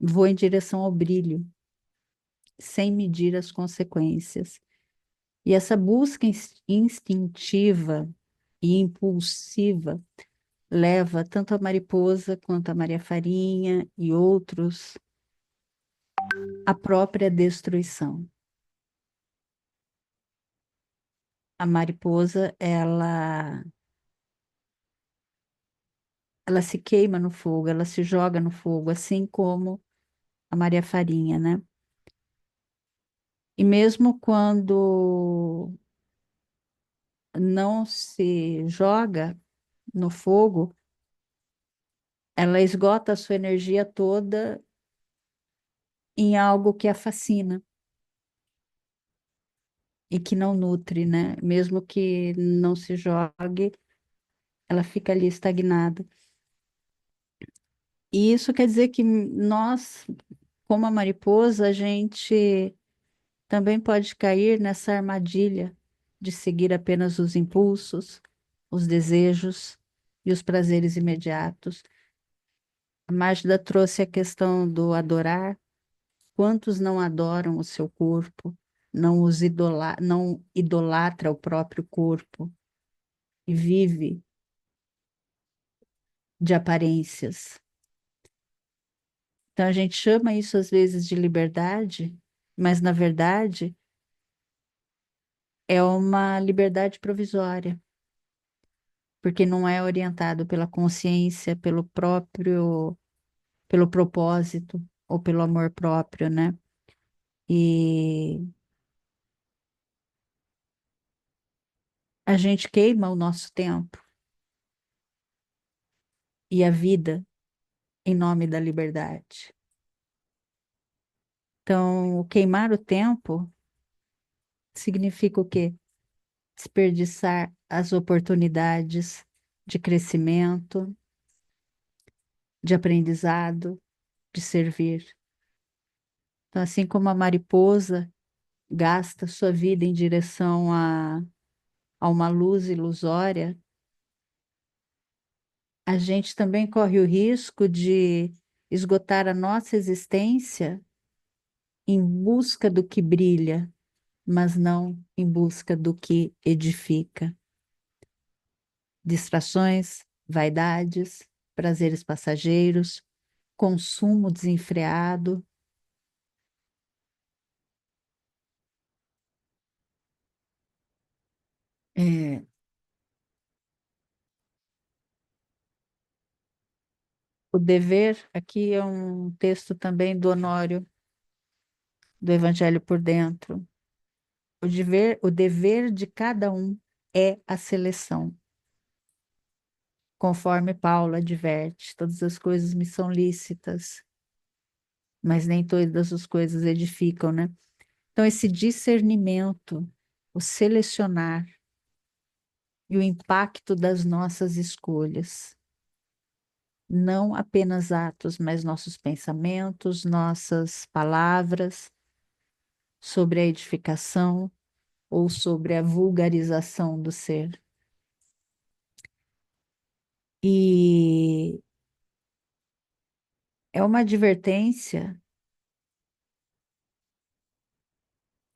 voam em direção ao brilho, sem medir as consequências. E essa busca instintiva e impulsiva leva tanto a mariposa quanto a Maria Farinha e outros à própria destruição. A mariposa, ela se queima no fogo, ela se joga no fogo, assim como a Maria Farinha, né? E mesmo quando não se joga no fogo, ela esgota a sua energia toda em algo que a fascina e que não nutre, né? Mesmo que não se jogue, ela fica ali estagnada. E isso quer dizer que nós, como a mariposa, a gente também pode cair nessa armadilha de seguir apenas os impulsos, os desejos e os prazeres imediatos. A Mágida trouxe a questão do adorar. Quantos não adoram o seu corpo, não idolatra o próprio corpo e vive de aparências? Então a gente chama isso às vezes de liberdade, mas na verdade é uma liberdade provisória, porque não é orientado pela consciência, pelo propósito ou pelo amor próprio, né? E a gente queima o nosso tempo e a vida em nome da liberdade. Então, queimar o tempo significa o quê? Desperdiçar as oportunidades de crescimento, de aprendizado, de servir. Então, assim como a mariposa gasta sua vida em direção a uma luz ilusória, a gente também corre o risco de esgotar a nossa existência em busca do que brilha, mas não em busca do que edifica. distrações, vaidades, prazeres passageiros, consumo desenfreado. É, o dever, aqui é um texto também do Honório, do Evangelho por Dentro. O dever de cada um é a seleção. Conforme Paulo adverte, todas as coisas me são lícitas, mas nem todas as coisas edificam, né? Então, esse discernimento, o selecionar e o impacto das nossas escolhas, não apenas atos, mas nossos pensamentos, nossas palavras, sobre a edificação ou sobre a vulgarização do ser. E é uma advertência,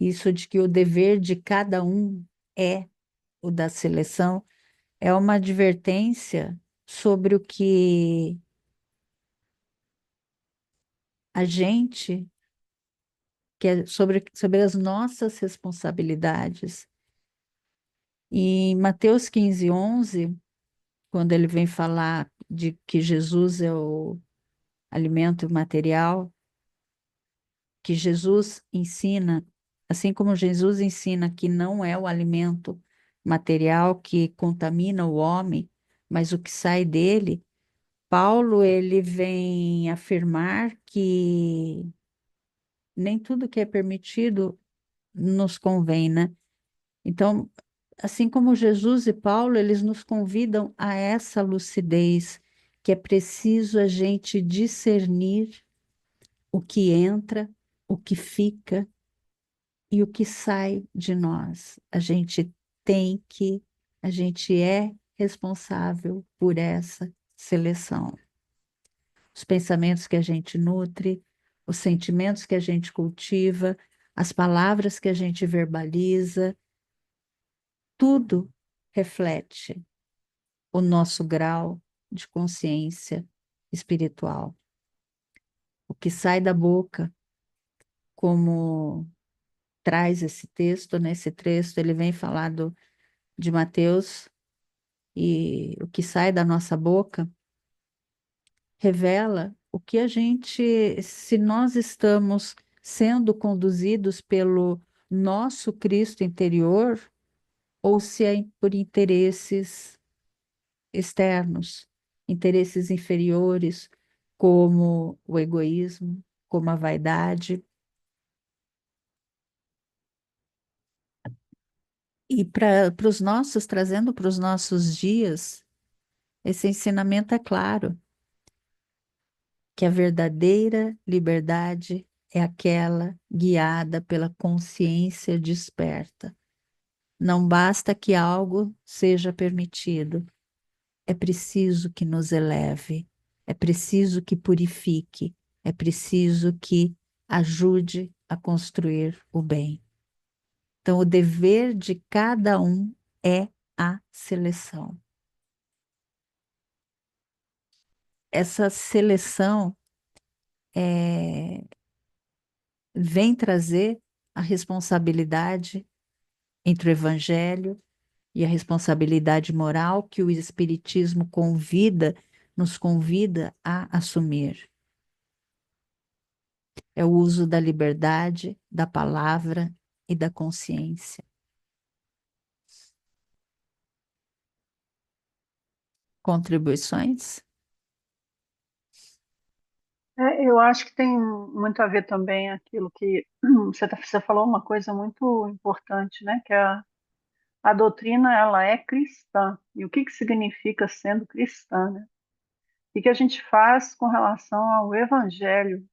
isso de que o dever de cada um é o da seleção, é uma advertência sobre o que a gente, sobre as nossas responsabilidades. E em Mateus 15:11, quando ele vem falar de que Jesus é o alimento material, que Jesus ensina, assim como Jesus ensina que não é o alimento material que contamina o homem, mas o que sai dele, Paulo ele vem afirmar que nem tudo que é permitido nos convém, né? Então, assim como Jesus e Paulo, eles nos convidam a essa lucidez, que é preciso a gente discernir o que entra, o que fica e o que sai de nós. A gente é responsável por essa seleção. Os pensamentos que a gente nutre, os sentimentos que a gente cultiva, as palavras que a gente verbaliza, tudo reflete o nosso grau de consciência espiritual. O que sai da boca, como traz esse texto, nesse texto, ele vem falar de Mateus, e o que sai da nossa boca revela o que a gente, se nós estamos sendo conduzidos pelo nosso Cristo interior, ou se é por interesses externos, interesses inferiores, como o egoísmo, como a vaidade. E para os nossos, trazendo para os nossos dias, esse ensinamento é claro, que a verdadeira liberdade é aquela guiada pela consciência desperta. Não basta que algo seja permitido, é preciso que nos eleve, é preciso que purifique, é preciso que ajude a construir o bem. Então, o dever de cada um é a seleção. Essa seleção vem trazer a responsabilidade entre o Evangelho e a responsabilidade moral que o Espiritismo nos convida a assumir. É o uso da liberdade, da palavra e da consciência. Contribuições? Eu acho que tem muito a ver também aquilo que você falou uma coisa muito importante, né? Que a doutrina ela é cristã. E o que significa sendo cristã, né? E que a gente faz com relação ao Evangelho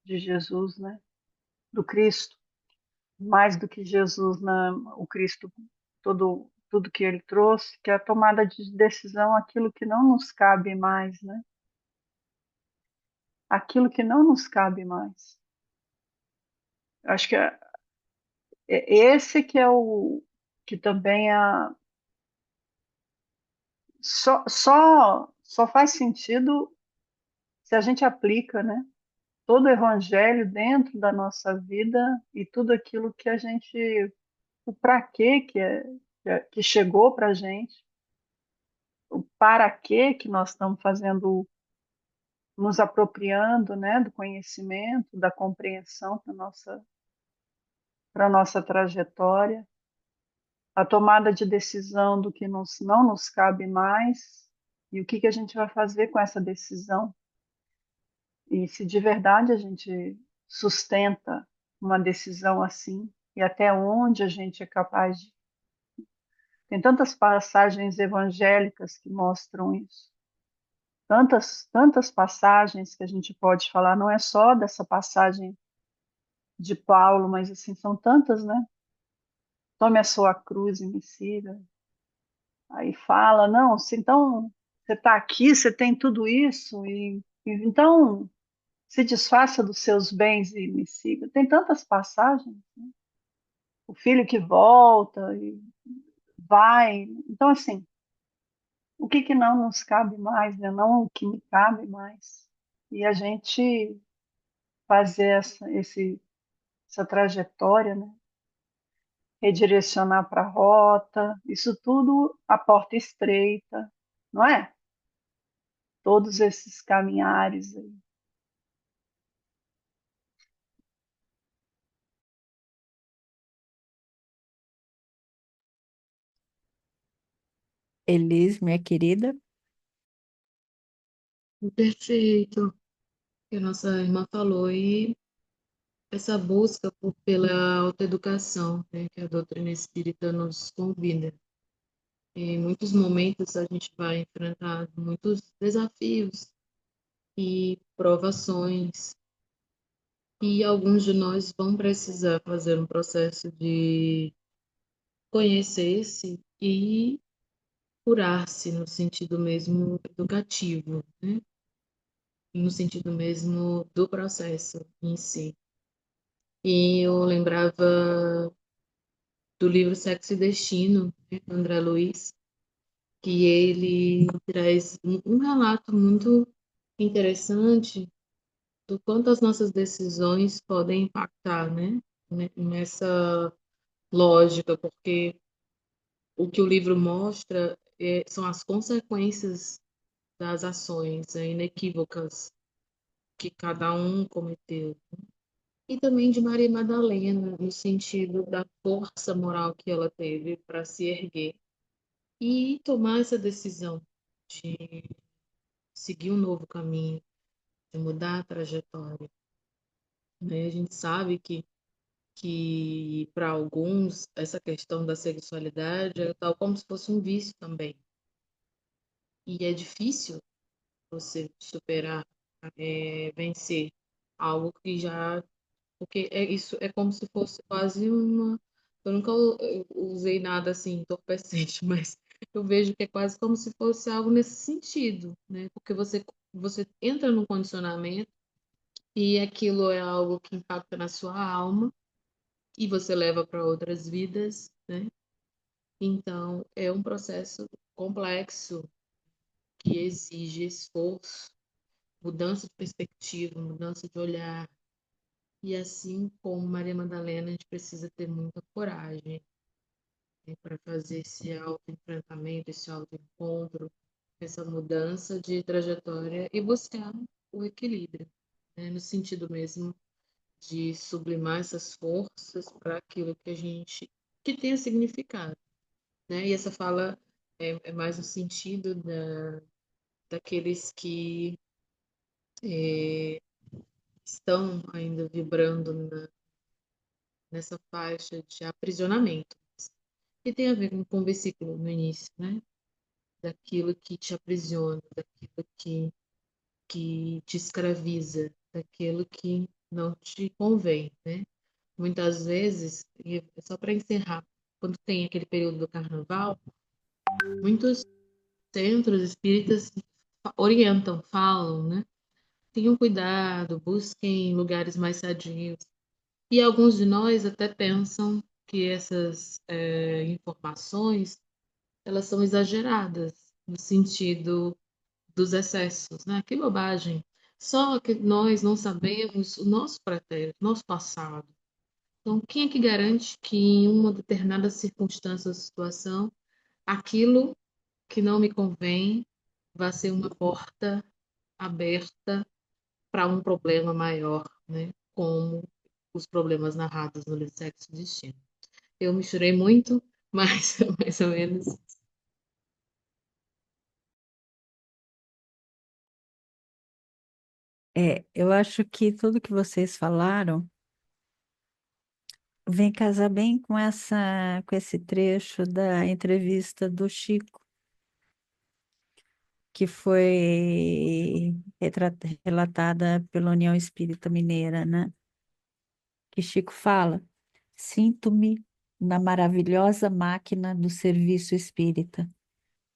de Jesus, né? Do Cristo, mais do que Jesus, né? O Cristo, tudo que ele trouxe, que é a tomada de decisão, aquilo que não nos cabe mais, né? Aquilo que não nos cabe mais. Eu acho que esse que é o que também só faz sentido se a gente aplica, né? Todo o evangelho dentro da nossa vida e tudo aquilo que a gente, o para quê que chegou para a gente, o para quê que nós estamos fazendo, nos apropriando, né, do conhecimento, da compreensão para nossa trajetória, a tomada de decisão do que não nos cabe mais e o que a gente vai fazer com essa decisão. E se de verdade a gente sustenta uma decisão assim, e até onde a gente é capaz de. Tem tantas passagens evangélicas que mostram isso. Tantas passagens que a gente pode falar, não é só dessa passagem de Paulo, mas assim, são tantas, né? Tome a sua cruz e me siga. Aí fala, não, se então você está aqui, você tem tudo isso, e então se desfaça dos seus bens e me siga. Tem tantas passagens, né? O filho que volta e vai. Então, assim, o que não nos cabe mais, né? Não o que me cabe mais. E a gente fazer essa trajetória, né? Redirecionar para a rota, isso tudo a porta estreita, não é? Todos esses caminhares aí. Elis, minha querida, Perfeito, que a nossa irmã falou, e essa busca pela autoeducação, né, que a doutrina espírita nos convida. Em muitos momentos a gente vai enfrentar muitos desafios e provações, e alguns de nós vão precisar fazer um processo de conhecer-se e curar-se no sentido mesmo educativo, né? No sentido mesmo do processo em si. E eu lembrava do livro Sexo e Destino, né, do André Luiz, que ele traz um relato muito interessante do quanto as nossas decisões podem impactar, né, nessa lógica, porque o que o livro mostra são as consequências das ações inequívocas que cada um cometeu. E também de Maria Madalena, no sentido da força moral que ela teve para se erguer e tomar essa decisão de seguir um novo caminho, de mudar a trajetória. Né? A gente sabe que para alguns essa questão da sexualidade é tal como se fosse um vício também. E é difícil você superar, vencer algo que já. Porque isso é como se fosse quase uma. Eu nunca usei nada assim entorpecente, mas eu vejo que é quase como se fosse algo nesse sentido, né? Porque você entra num condicionamento e aquilo é algo que impacta na sua alma e você leva para outras vidas, né? Então, é um processo complexo que exige esforço, mudança de perspectiva, mudança de olhar. E assim como Maria Madalena, a gente precisa ter muita coragem, né, para fazer esse autoenfrentamento, esse autoencontro, essa mudança de trajetória e buscar o equilíbrio, né, no sentido mesmo de sublimar essas forças para aquilo que a gente que tenha significado, né? E essa fala é mais no sentido daqueles que estão ainda vibrando nessa faixa de aprisionamento. E tem a ver com o versículo no início, né? Daquilo que te aprisiona, daquilo que te escraviza, daquilo que não te convém, né? Muitas vezes, e só para encerrar, quando tem aquele período do carnaval, muitos centros espíritas orientam, falam, né? Tenham cuidado, busquem lugares mais sadios. E alguns de nós até pensam que essas informações elas são exageradas, no sentido dos excessos, né? Que bobagem. Só que nós não sabemos o nosso pretérito, nosso passado. Então, quem é que garante que em uma determinada circunstância ou situação, aquilo que não me convém vai ser uma porta aberta para um problema maior, né? Como os problemas narrados no livro Sexo e Destino. Eu misturei muito, mas mais ou menos. Eu acho que tudo que vocês falaram vem casar bem com esse trecho da entrevista do Chico, que foi relatada pela União Espírita Mineira, né? Que Chico fala: sinto-me na maravilhosa máquina do serviço espírita,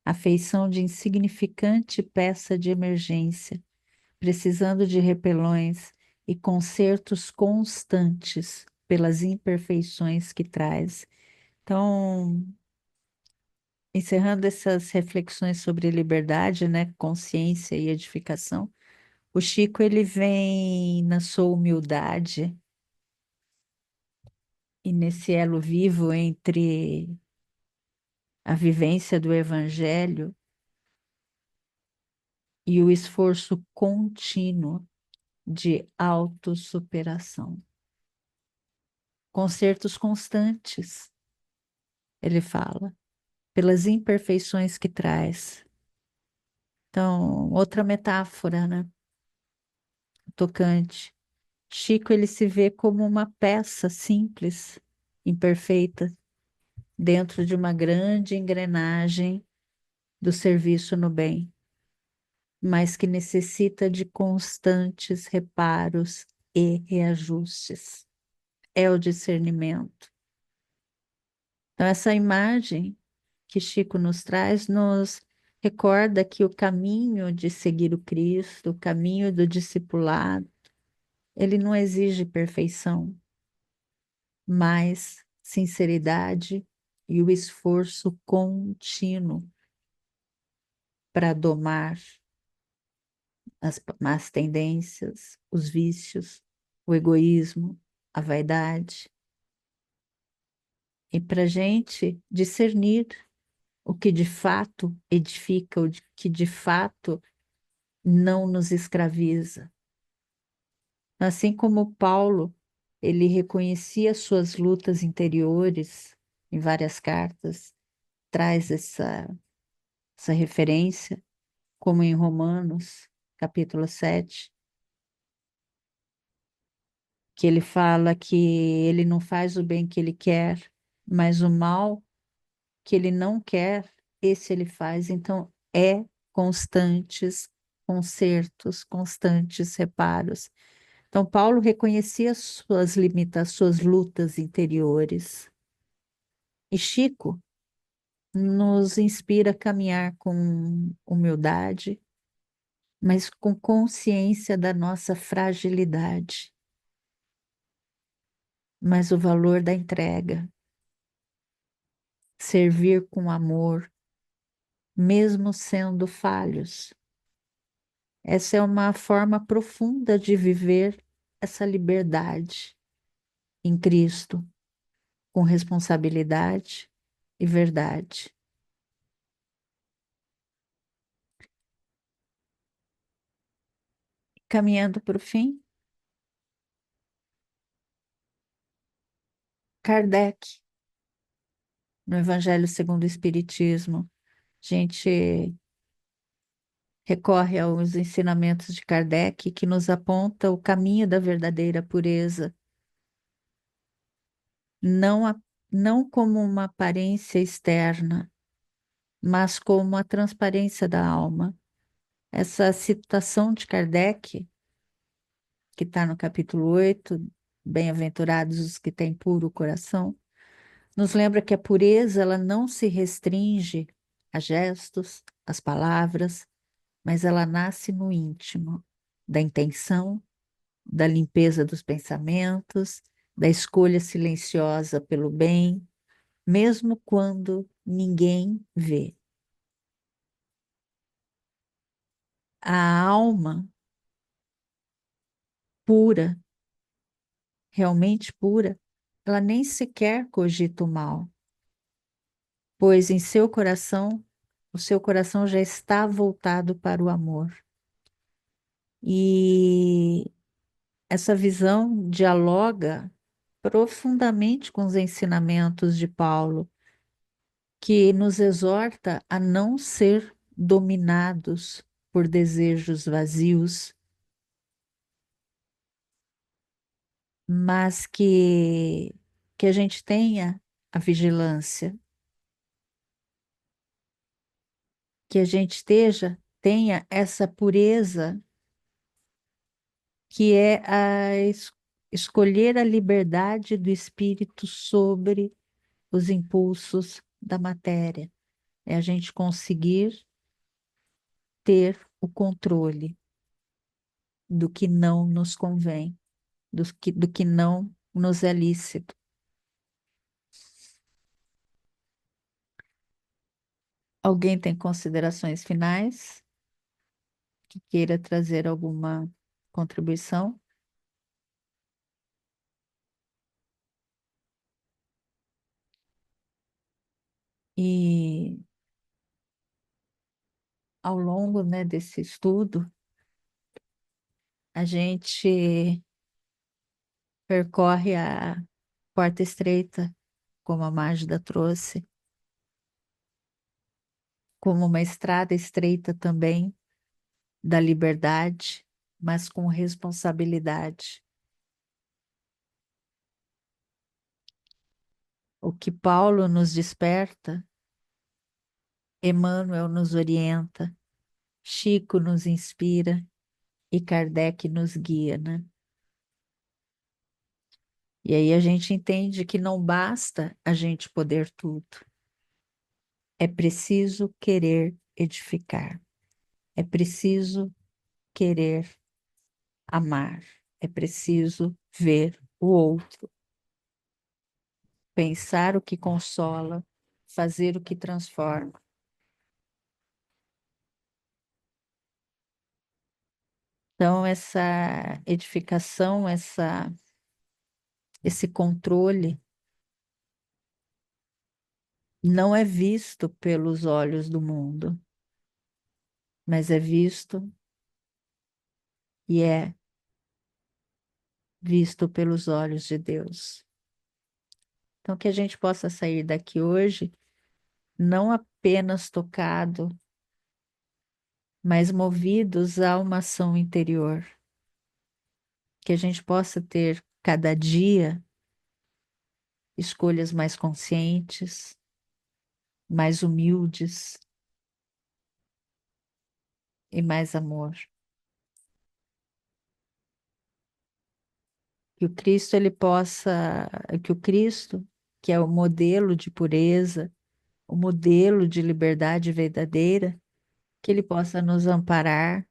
a feição de insignificante peça de emergência, precisando de repelões e consertos constantes pelas imperfeições que traz. Então, encerrando essas reflexões sobre liberdade, né, consciência e edificação, o Chico ele vem na sua humildade e nesse elo vivo entre a vivência do Evangelho e o esforço contínuo de autossuperação. Concertos constantes, ele fala, pelas imperfeições que traz. Então, outra metáfora, né? Tocante. Chico, ele se vê como uma peça simples, imperfeita, dentro de uma grande engrenagem do serviço no bem, mas que necessita de constantes reparos e reajustes. É o discernimento. Então, essa imagem que Chico nos traz nos recorda que o caminho de seguir o Cristo, o caminho do discipulado, ele não exige perfeição, mas sinceridade e o esforço contínuo para domar as más tendências, os vícios, o egoísmo, a vaidade, e para a gente discernir o que de fato edifica, o que de fato não nos escraviza. Assim como Paulo, ele reconhecia suas lutas interiores em várias cartas, traz essa referência, como em Romanos, capítulo 7, que ele fala que ele não faz o bem que ele quer, mas o mal que ele não quer, esse ele faz. Então, é constantes consertos, constantes reparos. Então, Paulo reconhecia suas limitações, suas lutas interiores. E Chico nos inspira a caminhar com humildade, mas com consciência da nossa fragilidade, mas o valor da entrega, servir com amor, mesmo sendo falhos. Essa é uma forma profunda de viver essa liberdade em Cristo, com responsabilidade e verdade. Caminhando para o fim, Kardec, no Evangelho segundo o Espiritismo, a gente recorre aos ensinamentos de Kardec que nos aponta o caminho da verdadeira pureza, não, não como uma aparência externa, mas como a transparência da alma. Essa citação de Kardec, que está no capítulo 8, Bem-aventurados os que têm puro coração, nos lembra que a pureza ela não se restringe a gestos, às palavras, mas ela nasce no íntimo, da intenção, da limpeza dos pensamentos, da escolha silenciosa pelo bem, mesmo quando ninguém vê. a alma pura, realmente pura, ela nem sequer cogita o mal, pois em seu coração, o seu coração já está voltado para o amor. E essa visão dialoga profundamente com os ensinamentos de Paulo, que nos exorta a não ser dominados por desejos vazios, mas que a gente tenha a vigilância, que a gente tenha essa pureza que é escolher a liberdade do espírito sobre os impulsos da matéria. É a gente conseguir ter o controle do que não nos convém, do que não nos é lícito. Alguém tem considerações finais que queira trazer alguma contribuição? E ao longo, né, desse estudo, a gente percorre a porta estreita, como a Mágida trouxe, como uma estrada estreita também da liberdade, mas com responsabilidade. O que Paulo nos desperta, Emmanuel nos orienta, Chico nos inspira e Kardec nos guia, né? E aí a gente entende que não basta a gente poder tudo. É preciso querer edificar. É preciso querer amar. É preciso ver o outro, pensar o que consola, fazer o que transforma. Então, essa edificação, esse controle, não é visto pelos olhos do mundo, mas é visto e é visto pelos olhos de Deus. Então, que a gente possa sair daqui hoje não apenas tocado, mas movidos a uma ação interior. Que a gente possa ter cada dia escolhas mais conscientes, mais humildes e mais amor. Que o Cristo ele possa, que o Cristo, que é o modelo de pureza, o modelo de liberdade verdadeira, que ele possa nos amparar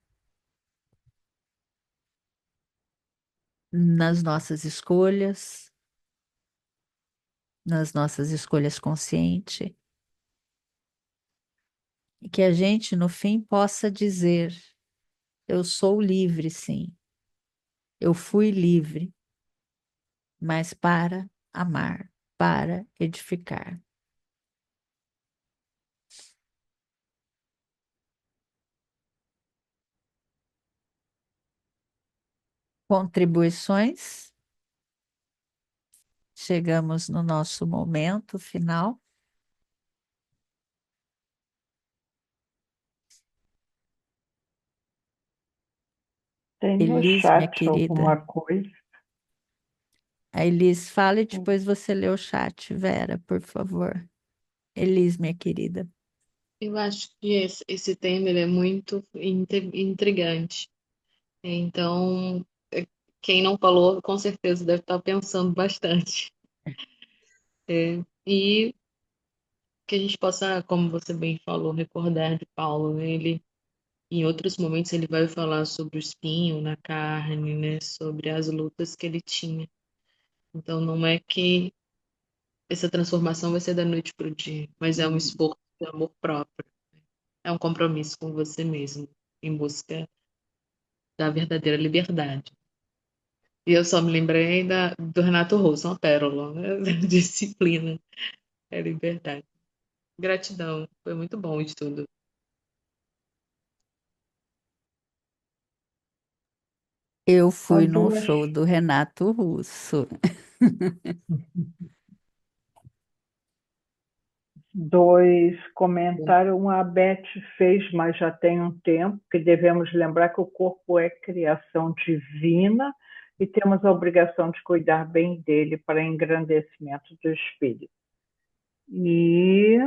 nas nossas escolhas conscientes, e que a gente, no fim, possa dizer: eu sou livre, sim, eu fui livre, mas para amar, para edificar. Contribuições? Chegamos no nosso momento final. Tem no Elis, minha chat alguma querida. coisa? A Elis fala e depois você lê o chat, Vera, por favor. Elis, minha querida. Eu acho que esse tema ele é muito intrigante. Então, quem não falou, com certeza deve estar pensando bastante. E que a gente possa, como você bem falou, recordar de Paulo, né? Ele, em outros momentos, ele vai falar sobre o espinho na carne, né? Sobre as lutas que ele tinha. Então, não é que essa transformação vai ser da noite para o dia, mas é um esforço de amor próprio. É um compromisso com você mesmo. em busca da verdadeira liberdade. E eu só me lembrei do Renato Russo, uma pérola, né? Disciplina é liberdade. Gratidão, foi muito bom o estudo. Eu Só fui no duas, show do Renato Russo. dois comentários. Um a Beth fez, mas já tem um tempo, que devemos lembrar que o corpo é criação divina e temos a obrigação de cuidar bem dele para engrandecimento do espírito. E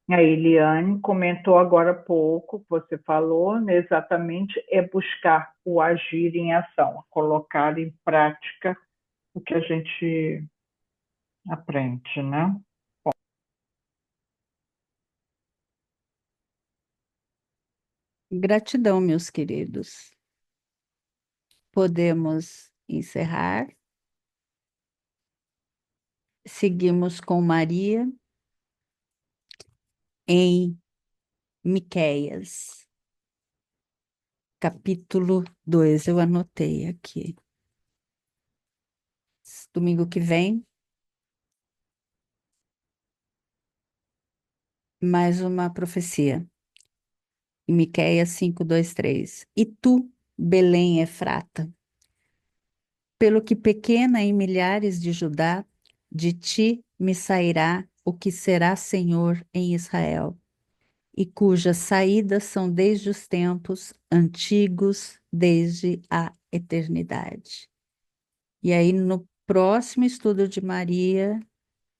a Eliane comentou agora há pouco, que você falou, né, exatamente, é buscar o agir em ação, colocar em prática o que a gente aprende, né? Gratidão, meus queridos. Podemos encerrar. Seguimos com Maria em Miqueias, capítulo 2. Eu anotei aqui. Domingo que vem, mais uma profecia. Em Miqueias 5, 2, 3. E tu, Belém Efrata, pelo que pequena em milhares de Judá, de ti me sairá o que será Senhor em Israel, e cujas saídas são desde os tempos antigos, desde a eternidade. E aí, no próximo estudo de Maria,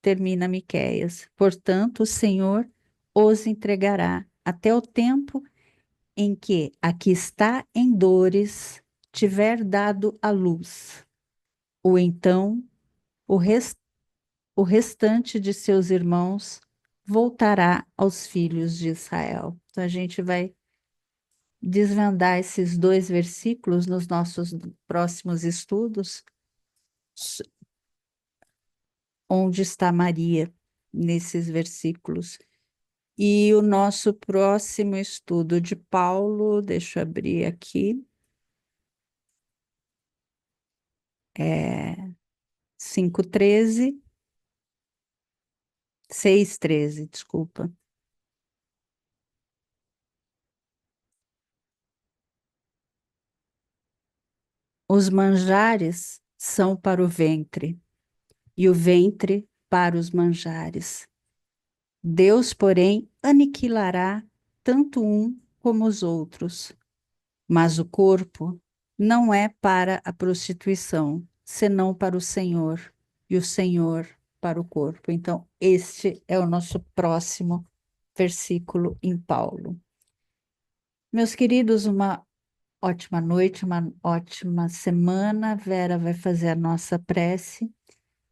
termina Miqueias. Portanto, o Senhor os entregará até o tempo em que a que está em dores tiver dado a luz, ou então o, o restante de seus irmãos voltará aos filhos de Israel. Então, a gente vai desvendar esses dois versículos nos nossos próximos estudos, onde está Maria nesses versículos. E o nosso próximo estudo de Paulo, deixa eu abrir aqui, é 5:13, 6:13, desculpa. Os manjares são para o ventre, e o ventre para os manjares. Deus, porém, aniquilará tanto um como os outros. Mas o corpo não é para a prostituição, senão para o Senhor, e o Senhor para o corpo. Então, este é o nosso próximo versículo em Paulo. Meus queridos, uma ótima noite, uma ótima semana. Vera vai fazer a nossa prece,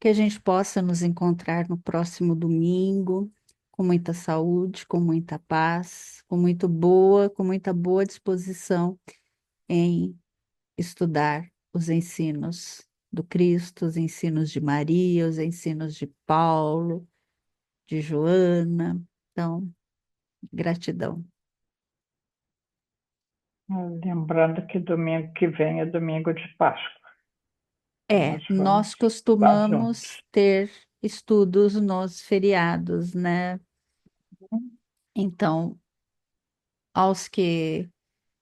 que a gente possa nos encontrar no próximo domingo, com muita saúde, com muita paz, com muita boa disposição em estudar os ensinos do Cristo, os ensinos de Maria, os ensinos de Paulo, de Joana. Então, gratidão. Lembrando que domingo que vem é domingo de Páscoa. Nós vamos Nós estar juntos. costumamos ter estudos nos feriados, né? Então, aos que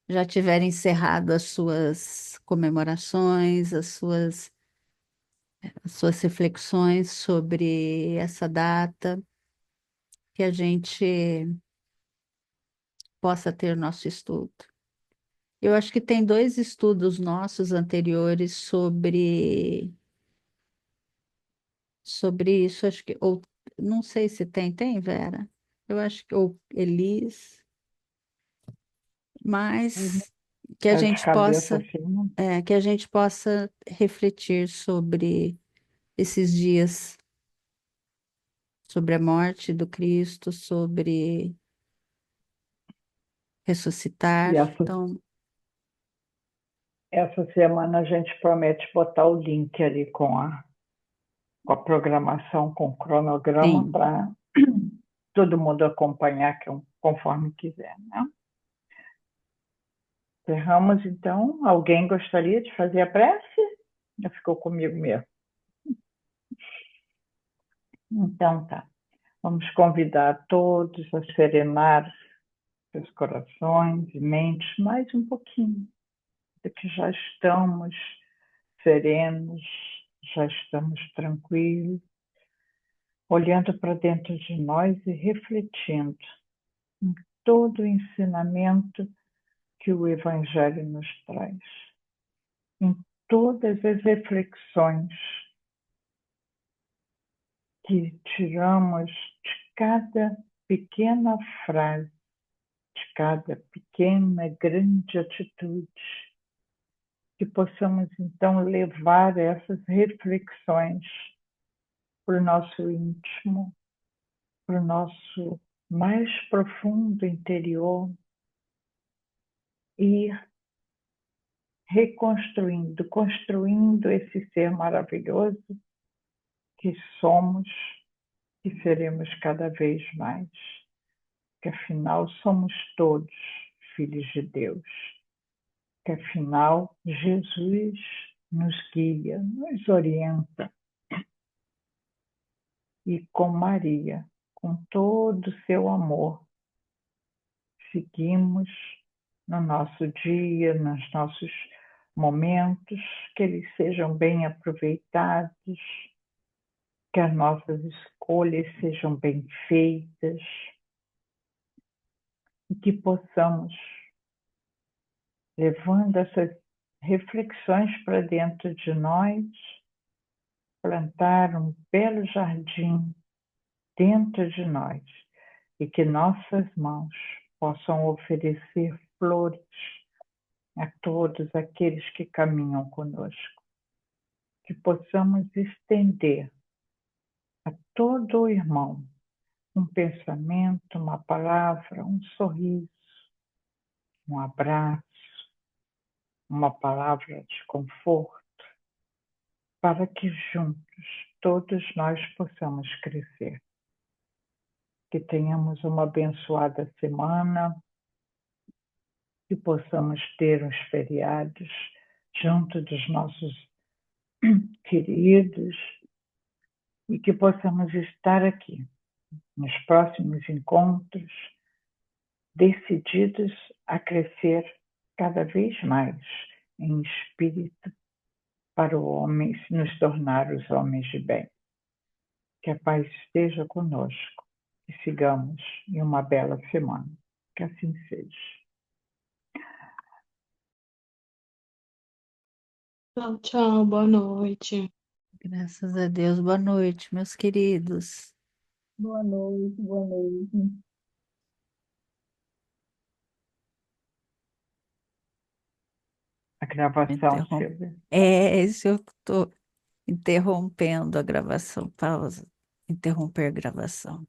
já tiverem encerrado as suas comemorações, as suas reflexões sobre essa data, que a gente possa ter nosso estudo. Eu acho que tem dois estudos nossos anteriores sobre isso, acho que, ou não sei se tem, Vera? Eu acho que, ou Elis, mas que a É de gente cabeça possa, assim, né? que a gente possa refletir sobre esses dias, sobre a morte do Cristo, sobre ressuscitar. E Então, essa semana a gente promete botar o link ali com a programação, com o cronograma, sim. para todo mundo acompanhar conforme quiser, né? Encerramos, então. Alguém gostaria de fazer a prece? Já ficou comigo mesmo. Então, tá. Vamos convidar todos a serenar seus corações e mentes mais um pouquinho, de que já estamos serenos, já estamos tranquilos, olhando para dentro de nós e refletindo em todo o ensinamento que o Evangelho nos traz, em todas as reflexões que tiramos de cada pequena frase, de cada pequena, grande atitude, que possamos então levar essas reflexões para o nosso íntimo, para o nosso mais profundo interior e reconstruindo, construindo esse ser maravilhoso que somos e seremos cada vez mais, que afinal somos todos filhos de Deus, que afinal Jesus nos guia, nos orienta, e com Maria, com todo o seu amor, seguimos no nosso dia, nos nossos momentos, que eles sejam bem aproveitados, que as nossas escolhas sejam bem feitas e que possamos, levando essas reflexões para dentro de nós, plantar um belo jardim dentro de nós e que nossas mãos possam oferecer flores a todos aqueles que caminham conosco, que possamos estender a todo irmão um pensamento, uma palavra, um sorriso, um abraço, uma palavra de conforto, para que juntos todos nós possamos crescer. Que tenhamos uma abençoada semana, que possamos ter uns feriados junto dos nossos queridos e que possamos estar aqui nos próximos encontros, decididos a crescer cada vez mais em espírito para o homem nos tornar os homens de bem. Que a paz esteja conosco e sigamos em uma bela semana. Que assim seja. Tchau, tchau, boa noite. Graças a Deus. Boa noite, meus queridos. Boa noite, boa noite. A gravação, Silvia. É, isso eu estou interrompendo a gravação. Pausa. Interromper a gravação.